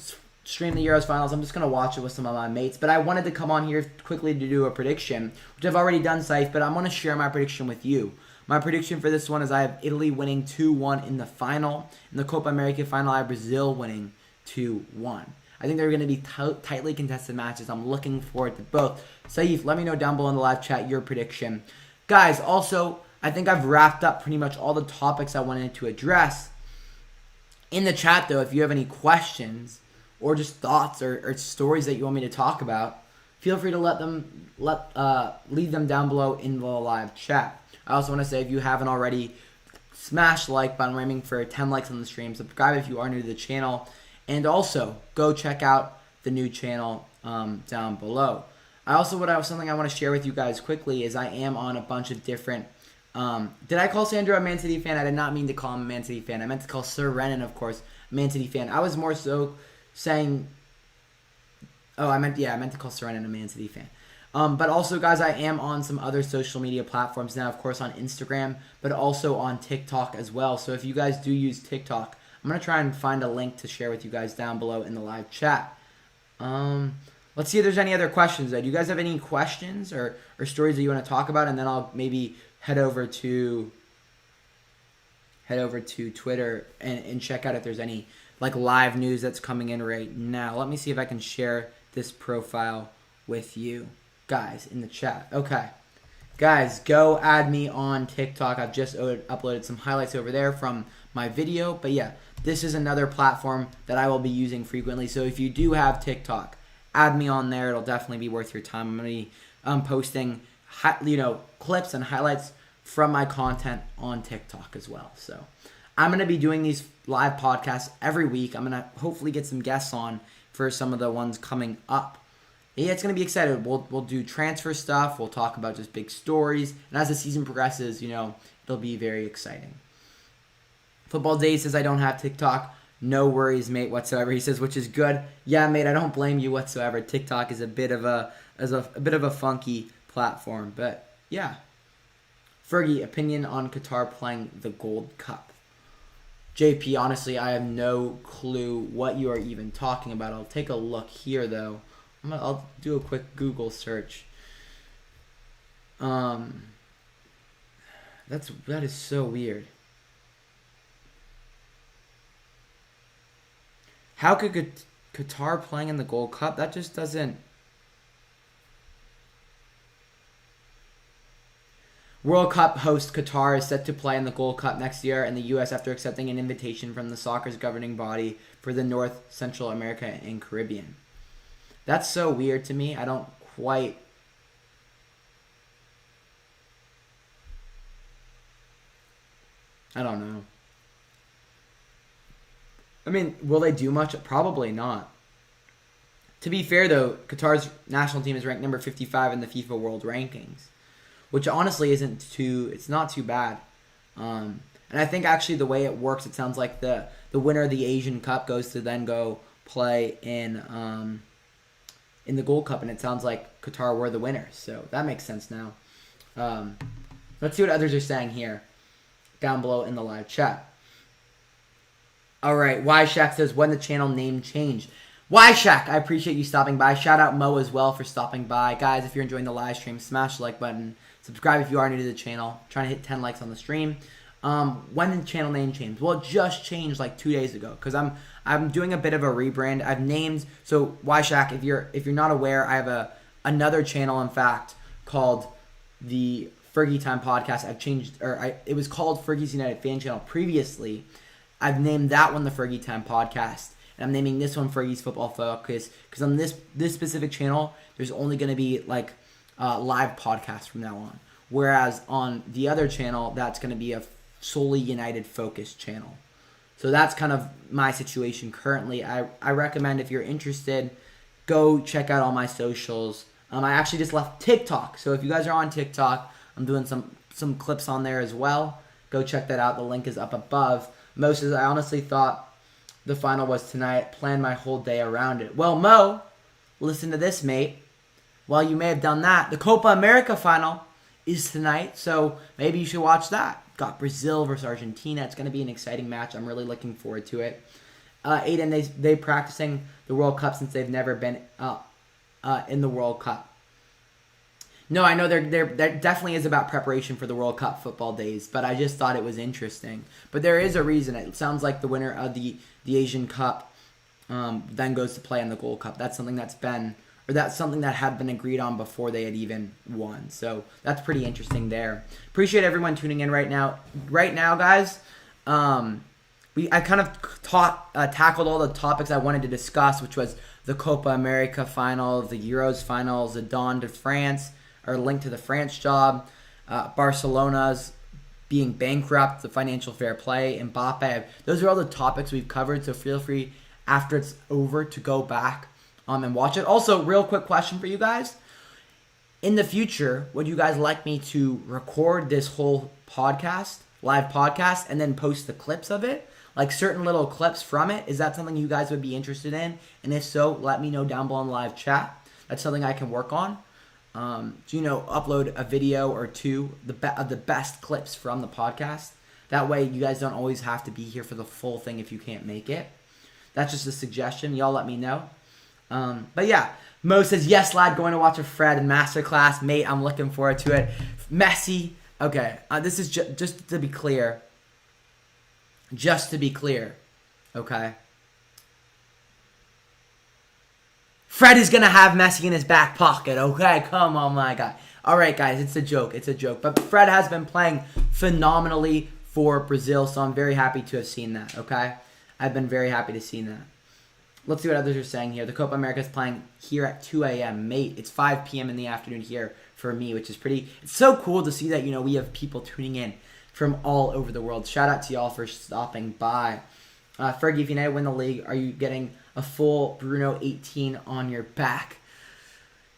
stream the Euros finals. I'm just going to watch it with some of my mates. But I wanted to come on here quickly to do a prediction, which I've already done, Saif, but I'm going to share my prediction with you. My prediction for this one is I have Italy winning 2-1 in the final. In the Copa America final, I have Brazil winning 2-1. I think they're going to be tightly contested matches. I'm looking forward to both. Saif, let me know down below in the live chat your prediction. Guys, also, I think I've wrapped up pretty much all the topics I wanted to address. In the chat, though, if you have any questions or just thoughts or stories that you want me to talk about, feel free to leave them down below in the live chat. I also want to say, if you haven't already, smash the like button. We're aiming for 10 likes on the stream. Subscribe if you are new to the channel. And also, go check out the new channel down below. Something I want to share with you guys quickly is I am on a bunch of different... did I call Sandro a Man City fan? I did not mean to call him a Man City fan. I meant to call Sir Renan, of course, a Man City fan. I was more so saying... Oh, I meant to call Sir Renan a Man City fan. But also, guys, I am on some other social media platforms now, of course, on Instagram, but also on TikTok as well. So if you guys do use TikTok, I'm going to try and find a link to share with you guys down below in the live chat. Let's see if there's any other questions. Do you guys have any questions or stories that you want to talk about? And then I'll maybe head over to Twitter and check out if there's any like live news that's coming in right now. Let me see if I can share this profile with you guys in the chat. Okay. Guys, go add me on TikTok. I've just uploaded some highlights over there from my video. But yeah, this is another platform that I will be using frequently. So if you do have TikTok, add me on there. It'll definitely be worth your time. I'm going to be posting clips and highlights from my content on TikTok as well. So I'm going to be doing these live podcasts every week. I'm going to hopefully get some guests on for some of the ones coming up. Yeah, it's going to be exciting. We'll do transfer stuff. We'll talk about just big stories. And as the season progresses, it'll be very exciting. Football Day says I don't have TikTok. No worries, mate, whatsoever. He says, which is good. Yeah, mate, I don't blame you whatsoever. TikTok is a bit of a funky platform. But yeah. Fergie, opinion on Qatar playing the Gold Cup. JP, honestly, I have no clue what you are even talking about. I'll take a look here, though. I'll do a quick Google search. That is so weird. How could Qatar playing in the Gold Cup? That just doesn't... World Cup host Qatar is set to play in the Gold Cup next year in the U.S. after accepting an invitation from the soccer's governing body for the North, Central America, and Caribbean. That's so weird to me. I don't quite... I don't know. I mean, will they do much? Probably not. To be fair, though, Qatar's national team is ranked number 55 in the FIFA World Rankings, which honestly it's not too bad. And I think actually the way it works, it sounds like the winner of the Asian Cup goes to then go play in the Gold Cup, and it sounds like Qatar were the winners. So that makes sense now. Let's see what others are saying here down below in the live chat. All right, Yshak says, when the channel name changed. Yshak, I appreciate you stopping by. Shout out Mo as well for stopping by. Guys, if you're enjoying the live stream, smash the like button. Subscribe if you are new to the channel. I'm trying to hit 10 likes on the stream. When did the channel name change? Well, it just changed like 2 days ago because I'm doing a bit of a rebrand. I've named, so Yshak, if you're not aware, I have another channel, in fact, called the Fergie Time Podcast. I've changed, it was called Fergie's United Fan Channel previously. I've named that one the Fergie Time Podcast, and I'm naming this one Fergie's Football Focus because on this specific channel, there's only going to be like live podcasts from now on. Whereas on the other channel, that's going to be a solely United focused channel. So that's kind of my situation currently. I recommend if you're interested, go check out all my socials. I actually just left TikTok, so if you guys are on TikTok, I'm doing some clips on there as well. Go check that out. The link is up above. I honestly thought the final was tonight. Planned my whole day around it. Well, Mo, listen to this, mate. While you may have done that, the Copa America final is tonight, so maybe you should watch that. Got Brazil versus Argentina. It's going to be an exciting match. I'm really looking forward to it. Aiden, they practicing the World Cup since they've never been in the World Cup. No, I know there definitely is about preparation for the World Cup football days, but I just thought it was interesting. But there is a reason. It sounds like the winner of the Asian Cup then goes to play in the Gold Cup. That's something that's something that had been agreed on before they had even won. So that's pretty interesting there. Appreciate everyone tuning in right now. Right now, guys, I kind of tackled all the topics I wanted to discuss, which was the Copa America final, the Euros finals, the Dawn to France, or linked to the France job, Barcelona's being bankrupt, the financial fair play, Mbappe. Those are all the topics we've covered, so feel free after it's over to go back and watch it. Also, real quick question for you guys. In the future, would you guys like me to record this whole podcast, live podcast, and then post the clips of it? Like certain little clips from it? Is that something you guys would be interested in? And if so, let me know down below in the live chat. That's something I can work on. Upload a video or two of the best clips from the podcast. That way you guys don't always have to be here for the full thing if you can't make it. That's just a suggestion. Y'all let me know. But yeah, Mo says, yes, lad, going to watch a Fred masterclass. Mate, I'm looking forward to it. Messi. Okay, this is just to be clear. Just to be clear, okay? Fred is going to have Messi in his back pocket, okay? Come on, my guy. All right, guys, it's a joke. It's a joke. But Fred has been playing phenomenally for Brazil, so I'm very happy to have seen that, okay? I've been very happy to see that. Let's see what others are saying here. The Copa America is playing here at 2 a.m. Mate, it's 5 p.m. in the afternoon here for me, which is pretty... It's so cool to see that, we have people tuning in from all over the world. Shout out to y'all for stopping by. Fergie, if United win the league, are you getting a full Bruno 18 on your back?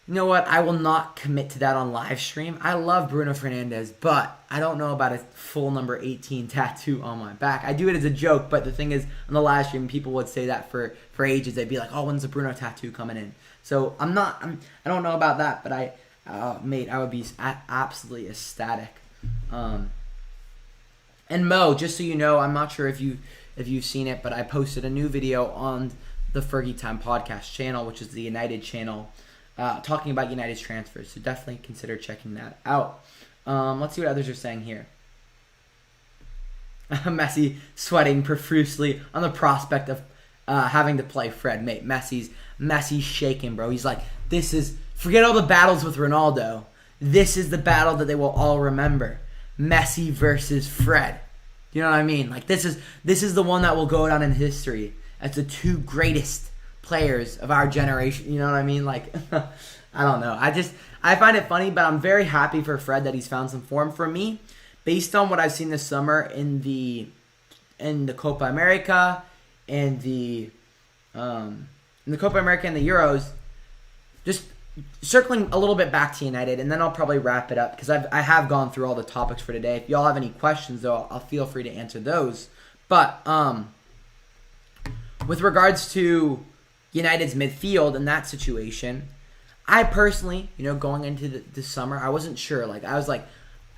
You know what? I will not commit to that on live stream. I love Bruno Fernandes, but I don't know about a full number 18 tattoo on my back. I do it as a joke, but the thing is, on the live stream, people would say that for ages. They'd be like, "Oh, when's the Bruno tattoo coming in?" So I don't know about that, but mate, I would be absolutely ecstatic. And Mo, just so you know, I'm not sure if you've seen it, but I posted a new video on the Fergie Time podcast channel, which is the United channel, talking about United's transfers. So definitely consider checking that out. Let's see what others are saying here. Messi sweating profusely on the prospect of having to play Fred. Mate, Messi's shaking, bro. He's like, forget all the battles with Ronaldo. This is the battle that they will all remember. Messi versus Fred. You know what I mean? Like this is the one that will go down in history as the two greatest players of our generation. You know what I mean? Like I don't know. I find it funny, but I'm very happy for Fred that he's found some form. For me, based on what I've seen this summer in the Copa America and the Copa America and the Euros, just circling a little bit back to United, and then I'll probably wrap it up because I have gone through all the topics for today. If y'all have any questions, though, I'll feel free to answer those. But with regards to United's midfield and that situation, I personally, going into the summer, I wasn't sure. Like I was like,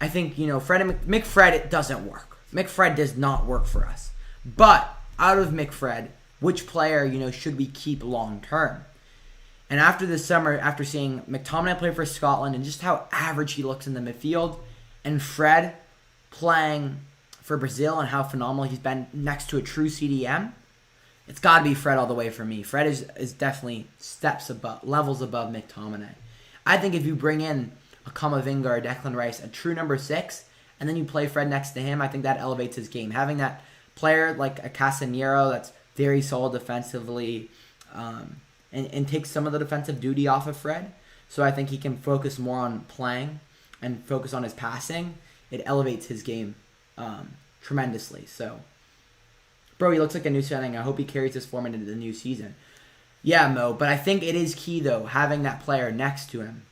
I think Fred and McFred, it doesn't work. McFred does not work for us. But out of McFred, which player should we keep long term? And after this summer, after seeing McTominay play for Scotland and just how average he looks in the midfield, and Fred playing for Brazil and how phenomenal he's been next to a true CDM, it's got to be Fred all the way for me. Fred is definitely levels above McTominay. I think if you bring in a Camavinga or Declan Rice, a true number 6, and then you play Fred next to him, I think that elevates his game. Having that player like a Casemiro that's very solid defensively, and take some of the defensive duty off of Fred. So I think he can focus more on playing and focus on his passing. It elevates his game tremendously. So, bro, he looks like a new signing. I hope he carries this form into the new season. Yeah, Mo, but I think it is key, though, having that player next to him.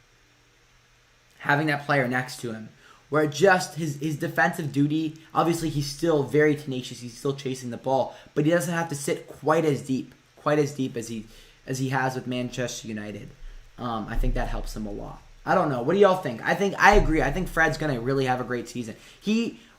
Where just his defensive duty, obviously he's still very tenacious. He's still chasing the ball. But he doesn't have to sit quite as deep as he has with Manchester United. I think that helps him a lot. I don't know. What do y'all think? I agree. I think Fred's going to really have a great season.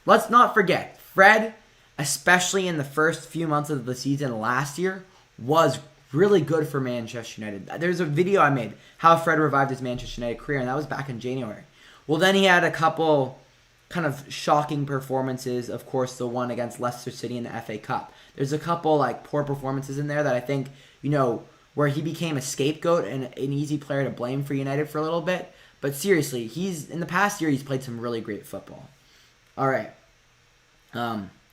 Let's not forget, Fred, especially in the first few months of the season last year, was really good for Manchester United. There's a video I made, how Fred revived his Manchester United career, and that was back in January. Well, then he had a couple kind of shocking performances. Of course, the one against Leicester City in the FA Cup. There's a couple poor performances in there that I think where he became a scapegoat and an easy player to blame for United for a little bit. But seriously, in the past year, he's played some really great football. All right.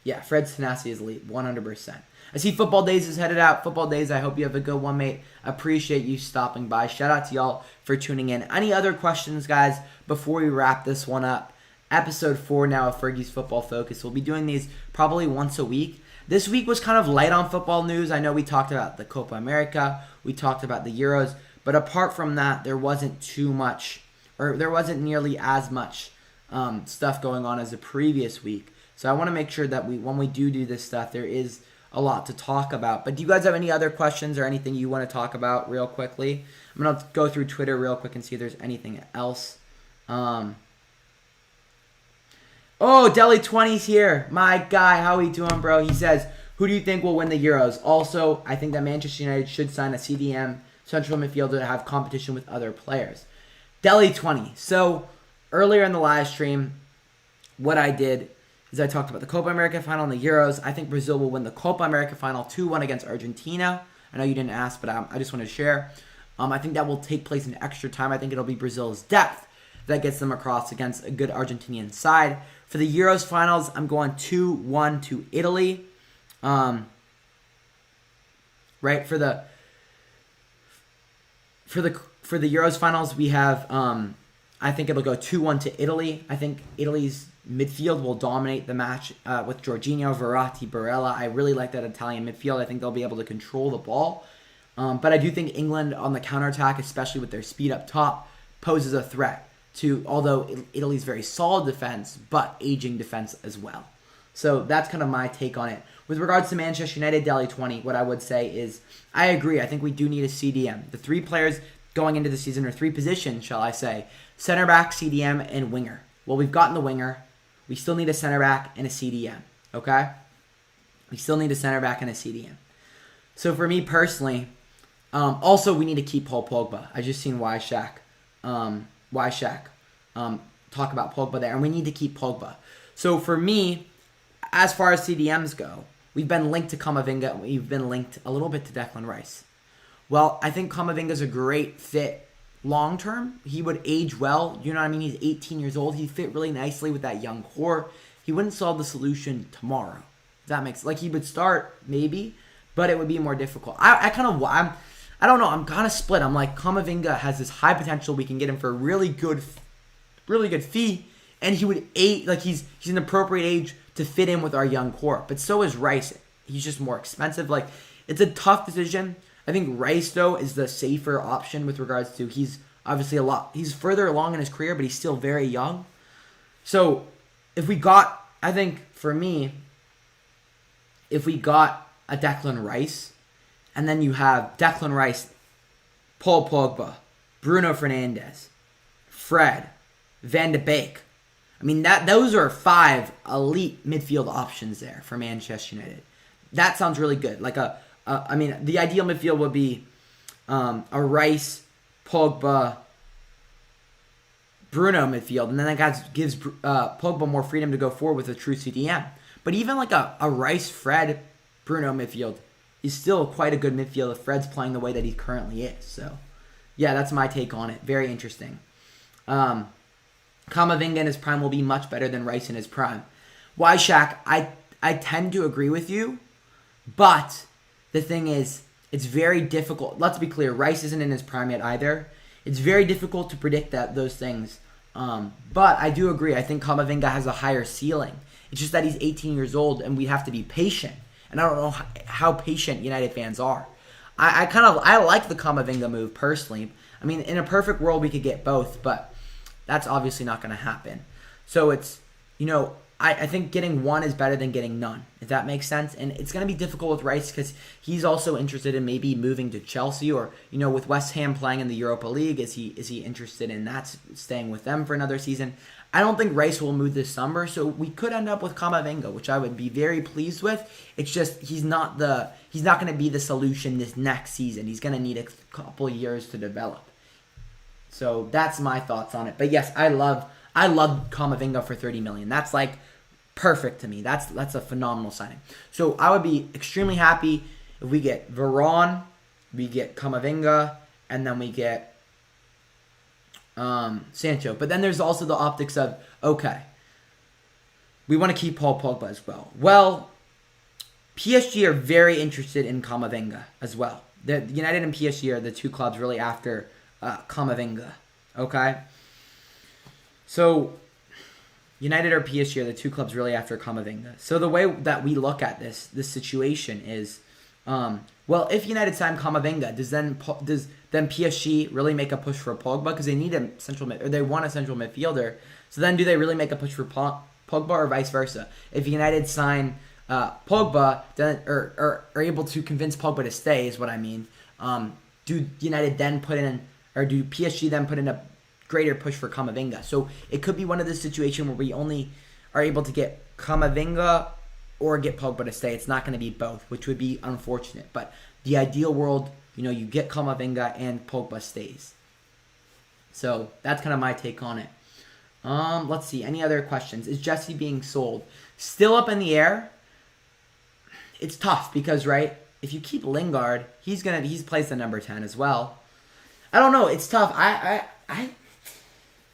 Yeah, Fred's tenacity is elite, 100%. I see Football Days is headed out. Football Days, I hope you have a good one, mate. Appreciate you stopping by. Shout out to y'all for tuning in. Any other questions, guys, before we wrap this one up? Episode 4 now of Fergie's Football Focus. We'll be doing these probably once a week. This week was kind of light on football news. I know we talked about the Copa America. We talked about the Euros. But apart from that, there wasn't too much, or there wasn't nearly as much stuff going on as the previous week. So I want to make sure that when we do this stuff, there is a lot to talk about. But do you guys have any other questions or anything you want to talk about real quickly? I'm going to go through Twitter real quick and see if there's anything else. Oh, Deli20's here. My guy, how we doing, bro? He says, who do you think will win the Euros? Also, I think that Manchester United should sign a CDM, central midfielder, to have competition with other players. Deli20. So, earlier in the live stream, what I did is I talked about the Copa America final and the Euros. I think Brazil will win the Copa America final 2-1 against Argentina. I know you didn't ask, but I just wanted to share. I think that will take place in extra time. I think it'll be Brazil's depth that gets them across against a good Argentinian side. For the Euros finals, I'm going 2-1 to Italy. Right, for the Euros finals, we have I think it'll go 2-1 to Italy. I think Italy's midfield will dominate the match with Jorginho, Verratti, Barella. I really like that Italian midfield. I think they'll be able to control the ball. But I do think England on the counterattack, especially with their speed up top, poses a threat although Italy's very solid defense, but aging defense as well. So that's kind of my take on it. With regards to Manchester United, Deli20, what I would say is I agree. I think we do need a CDM. The 3 players going into the season, or 3 positions, shall I say, center back, CDM, and winger. Well, we've gotten the winger. We still need a center back and a CDM, okay? We still need a center back and a CDM. So for me personally, also we need to keep Paul Pogba. I just seen Shaq talk about Pogba there, and we need to keep Pogba. So for me, as far as CDMs go, we've been linked to Camavinga. We've been linked a little bit to Declan Rice. Well, I think Camavinga's a great fit long term. He would age well. You know what I mean? He's 18 years old. He'd fit really nicely with that young core. He wouldn't solve the solution tomorrow. That makes he would start maybe, but it would be more difficult. I don't know. I'm kind of split. I'm like, Camavinga has this high potential. We can get him for a really good fee, and he would age he's an appropriate age to fit in with our young core. But so is Rice. He's just more expensive. It's a tough decision. I think Rice, though, is the safer option with regards to he's obviously he's further along in his career, but he's still very young. So if we got a Declan Rice, and then you have Declan Rice, Paul Pogba, Bruno Fernandes, Fred, Van de Beek. I mean, those are 5 elite midfield options there for Manchester United. That sounds really good. The ideal midfield would be a Rice, Pogba, Bruno midfield, and then that guy gives Pogba more freedom to go forward with a true CDM. But even a Rice, Fred, Bruno midfield is still quite a good midfield if Fred's playing the way that he currently is. So, yeah, that's my take on it. Very interesting. Camavinga in his prime will be much better than Rice in his prime. Shaq, I tend to agree with you, but the thing is, it's very difficult. Let's be clear, Rice isn't in his prime yet either. It's very difficult to predict those things. But I do agree. I think Camavinga has a higher ceiling. It's just that he's 18 years old, and we have to be patient. And I don't know how patient United fans are. I like the Camavinga move personally. I mean, in a perfect world, we could get both, but that's obviously not going to happen. So it's, I think getting one is better than getting none, if that makes sense. And it's going to be difficult with Rice because he's also interested in maybe moving to Chelsea or, with West Ham playing in the Europa League, is he interested in that, staying with them for another season? I don't think Rice will move this summer, so we could end up with Camavinga, which I would be very pleased with. It's just he's not going to be the solution this next season. He's going to need a couple years to develop. So that's my thoughts on it. But yes, I love Camavinga for $30 million. That's perfect to me. That's a phenomenal signing. So I would be extremely happy if we get Varane we get Camavinga, and then we get Sancho. But then there's also the optics of, okay, we want to keep Paul Pogba as well. Well, PSG are very interested in Camavinga as well. The United and PSG are the two clubs really after Camavinga. Okay? So, United or PSG are the two clubs really after Camavinga. So the way that we look at this situation is, well, if United sign Camavinga, does then PSG really make a push for Pogba because they need a central mid, or they want a central midfielder? So then, do they really make a push for Pogba or vice versa? If United sign Pogba, then or are able to convince Pogba to stay, is what I mean. Do United then put in, or do PSG then put in a greater push for Camavinga? So it could be one of the situations where we only are able to get Camavinga or get Pogba to stay. It's not going to be both, which would be unfortunate. But the ideal world, you get Camavinga and Pogba stays. So that's kind of my take on it. Let's see. Any other questions? Is Jesse being sold? Still up in the air. It's tough because, right, if you keep Lingard, he's plays the number 10 as well. I don't know. It's tough. I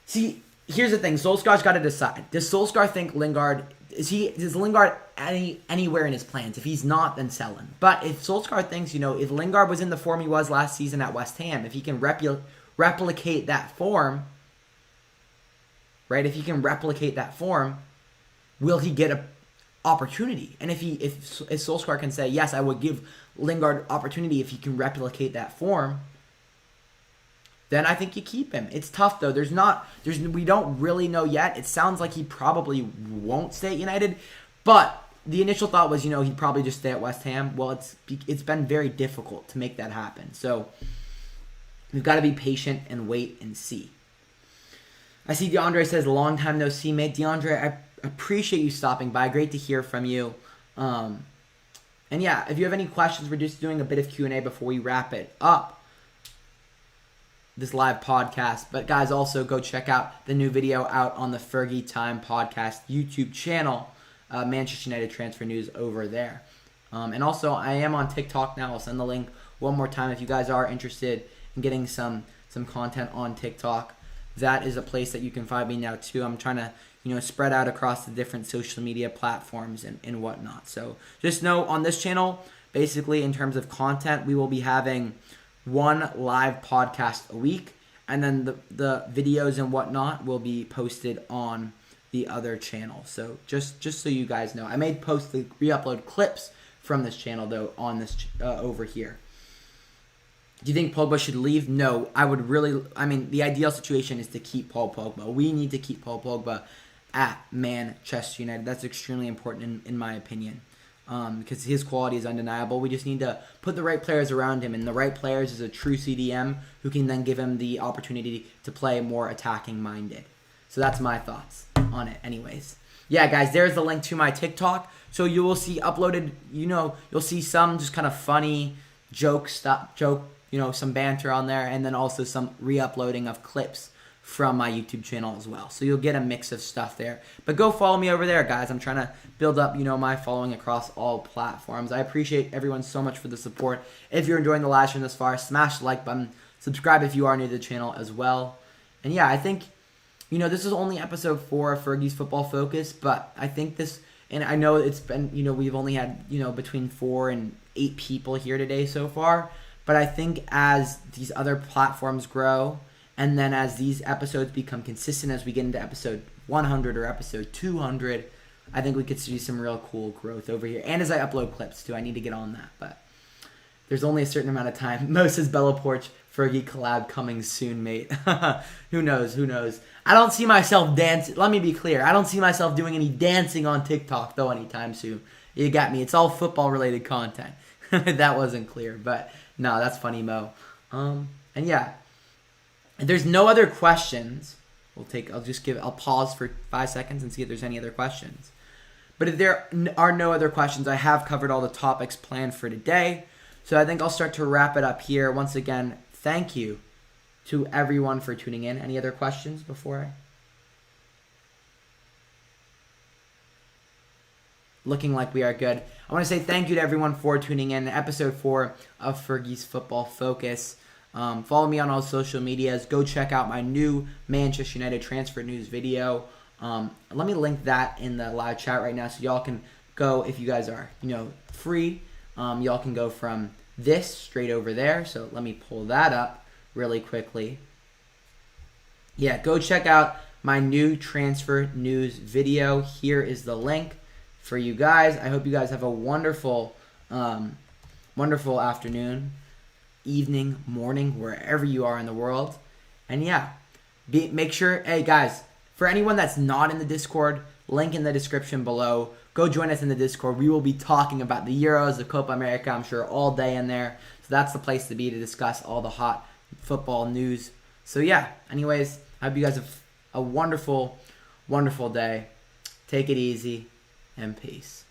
see. Here's the thing. Solskjaer's got to decide. Does Solskjaer think Lingard is Lingard anywhere in his plans? If he's not, then sell him. But if Solskjaer thinks, if Lingard was in the form he was last season at West Ham, if he can replicate that form, right? If he can replicate that form, will he get a opportunity? And if Solskjaer can say, yes, I would give Lingard opportunity if he can replicate that form, then I think you keep him. It's tough though. We don't really know yet. It sounds like he probably won't stay at United, but the initial thought was, he'd probably just stay at West Ham. Well, it's been very difficult to make that happen. So we've got to be patient and wait and see. I see DeAndre says, long time no see, mate. DeAndre, I appreciate you stopping by. Great to hear from you. And yeah, if you have any questions, we're just doing a bit of Q&A before we wrap it up, this live podcast. But guys, also go check out the new video out on the Fergie Time podcast YouTube channel, Manchester United transfer news over there. And also, I am on TikTok now. I'll send the link one more time if you guys are interested in getting some content on TikTok. That is a place that you can find me now too. I'm trying to spread out across the different social media platforms and whatnot. So just know on this channel, basically in terms of content, we will be having one live podcast a week, and then the videos and whatnot will be posted on the other channel. So just so you guys know, I may re-upload clips from this channel though on this over here. Do you think Pogba should leave? No, the ideal situation is to keep Paul Pogba. We need to keep Paul Pogba at Manchester United. That's extremely important in my opinion, because his quality is undeniable. We just need to put the right players around him, and the right players is a true CDM who can then give him the opportunity to play more attacking minded. So that's my thoughts on it anyways. Yeah, guys, there's the link to my TikTok. So you will see uploaded, you'll see some just kind of funny joke, some banter on there, and then also some re-uploading of clips from my YouTube channel as well. So you'll get a mix of stuff there. But go follow me over there, guys. I'm trying to build up, my following across all platforms. I appreciate everyone so much for the support. If you're enjoying the live stream this far, smash the like button. Subscribe if you are new to the channel as well. And yeah, I think, this is only episode 4 of Fergie's Football Focus, but I think this, and I know it's been, we've only had, between 4 and 8 people here today so far. But I think as these other platforms grow, and then as these episodes become consistent, as we get into episode 100 or episode 200, I think we could see some real cool growth over here. And as I upload clips too, I need to get on that. But there's only a certain amount of time. Mo says Bella Porch, Fergie collab coming soon, mate. Who knows? I don't see myself dancing. Let me be clear. I don't see myself doing any dancing on TikTok, though, anytime soon. You got me. It's all football-related content. That wasn't clear, but no, that's funny, Mo. And yeah, if there's no other questions, I'll pause for 5 seconds and see if there's any other questions. But if there are no other questions, I have covered all the topics planned for today. So I think I'll start to wrap it up here. Once again, thank you to everyone for tuning in. Any other questions before looking like we are good. I want to say thank you to everyone for tuning in to episode 4 of Fergie's Football Focus. Follow me on all social medias. Go check out my new Manchester United transfer news video. Let me link that in the live chat right now so y'all can go, if you guys are free. Y'all can go from this straight over there. So let me pull that up really quickly. Yeah, go check out my new transfer news video. Here is the link for you guys. I hope you guys have a wonderful afternoon, evening, morning, wherever you are in the world. And yeah, make sure, hey guys, for anyone that's not in the Discord, link in the description below. Go join us in the Discord. We will be talking about the Euros, the Copa America, I'm sure, all day in there. So that's the place to be to discuss all the hot football news. So yeah, anyways, I hope you guys have a wonderful, wonderful day. Take it easy, and peace.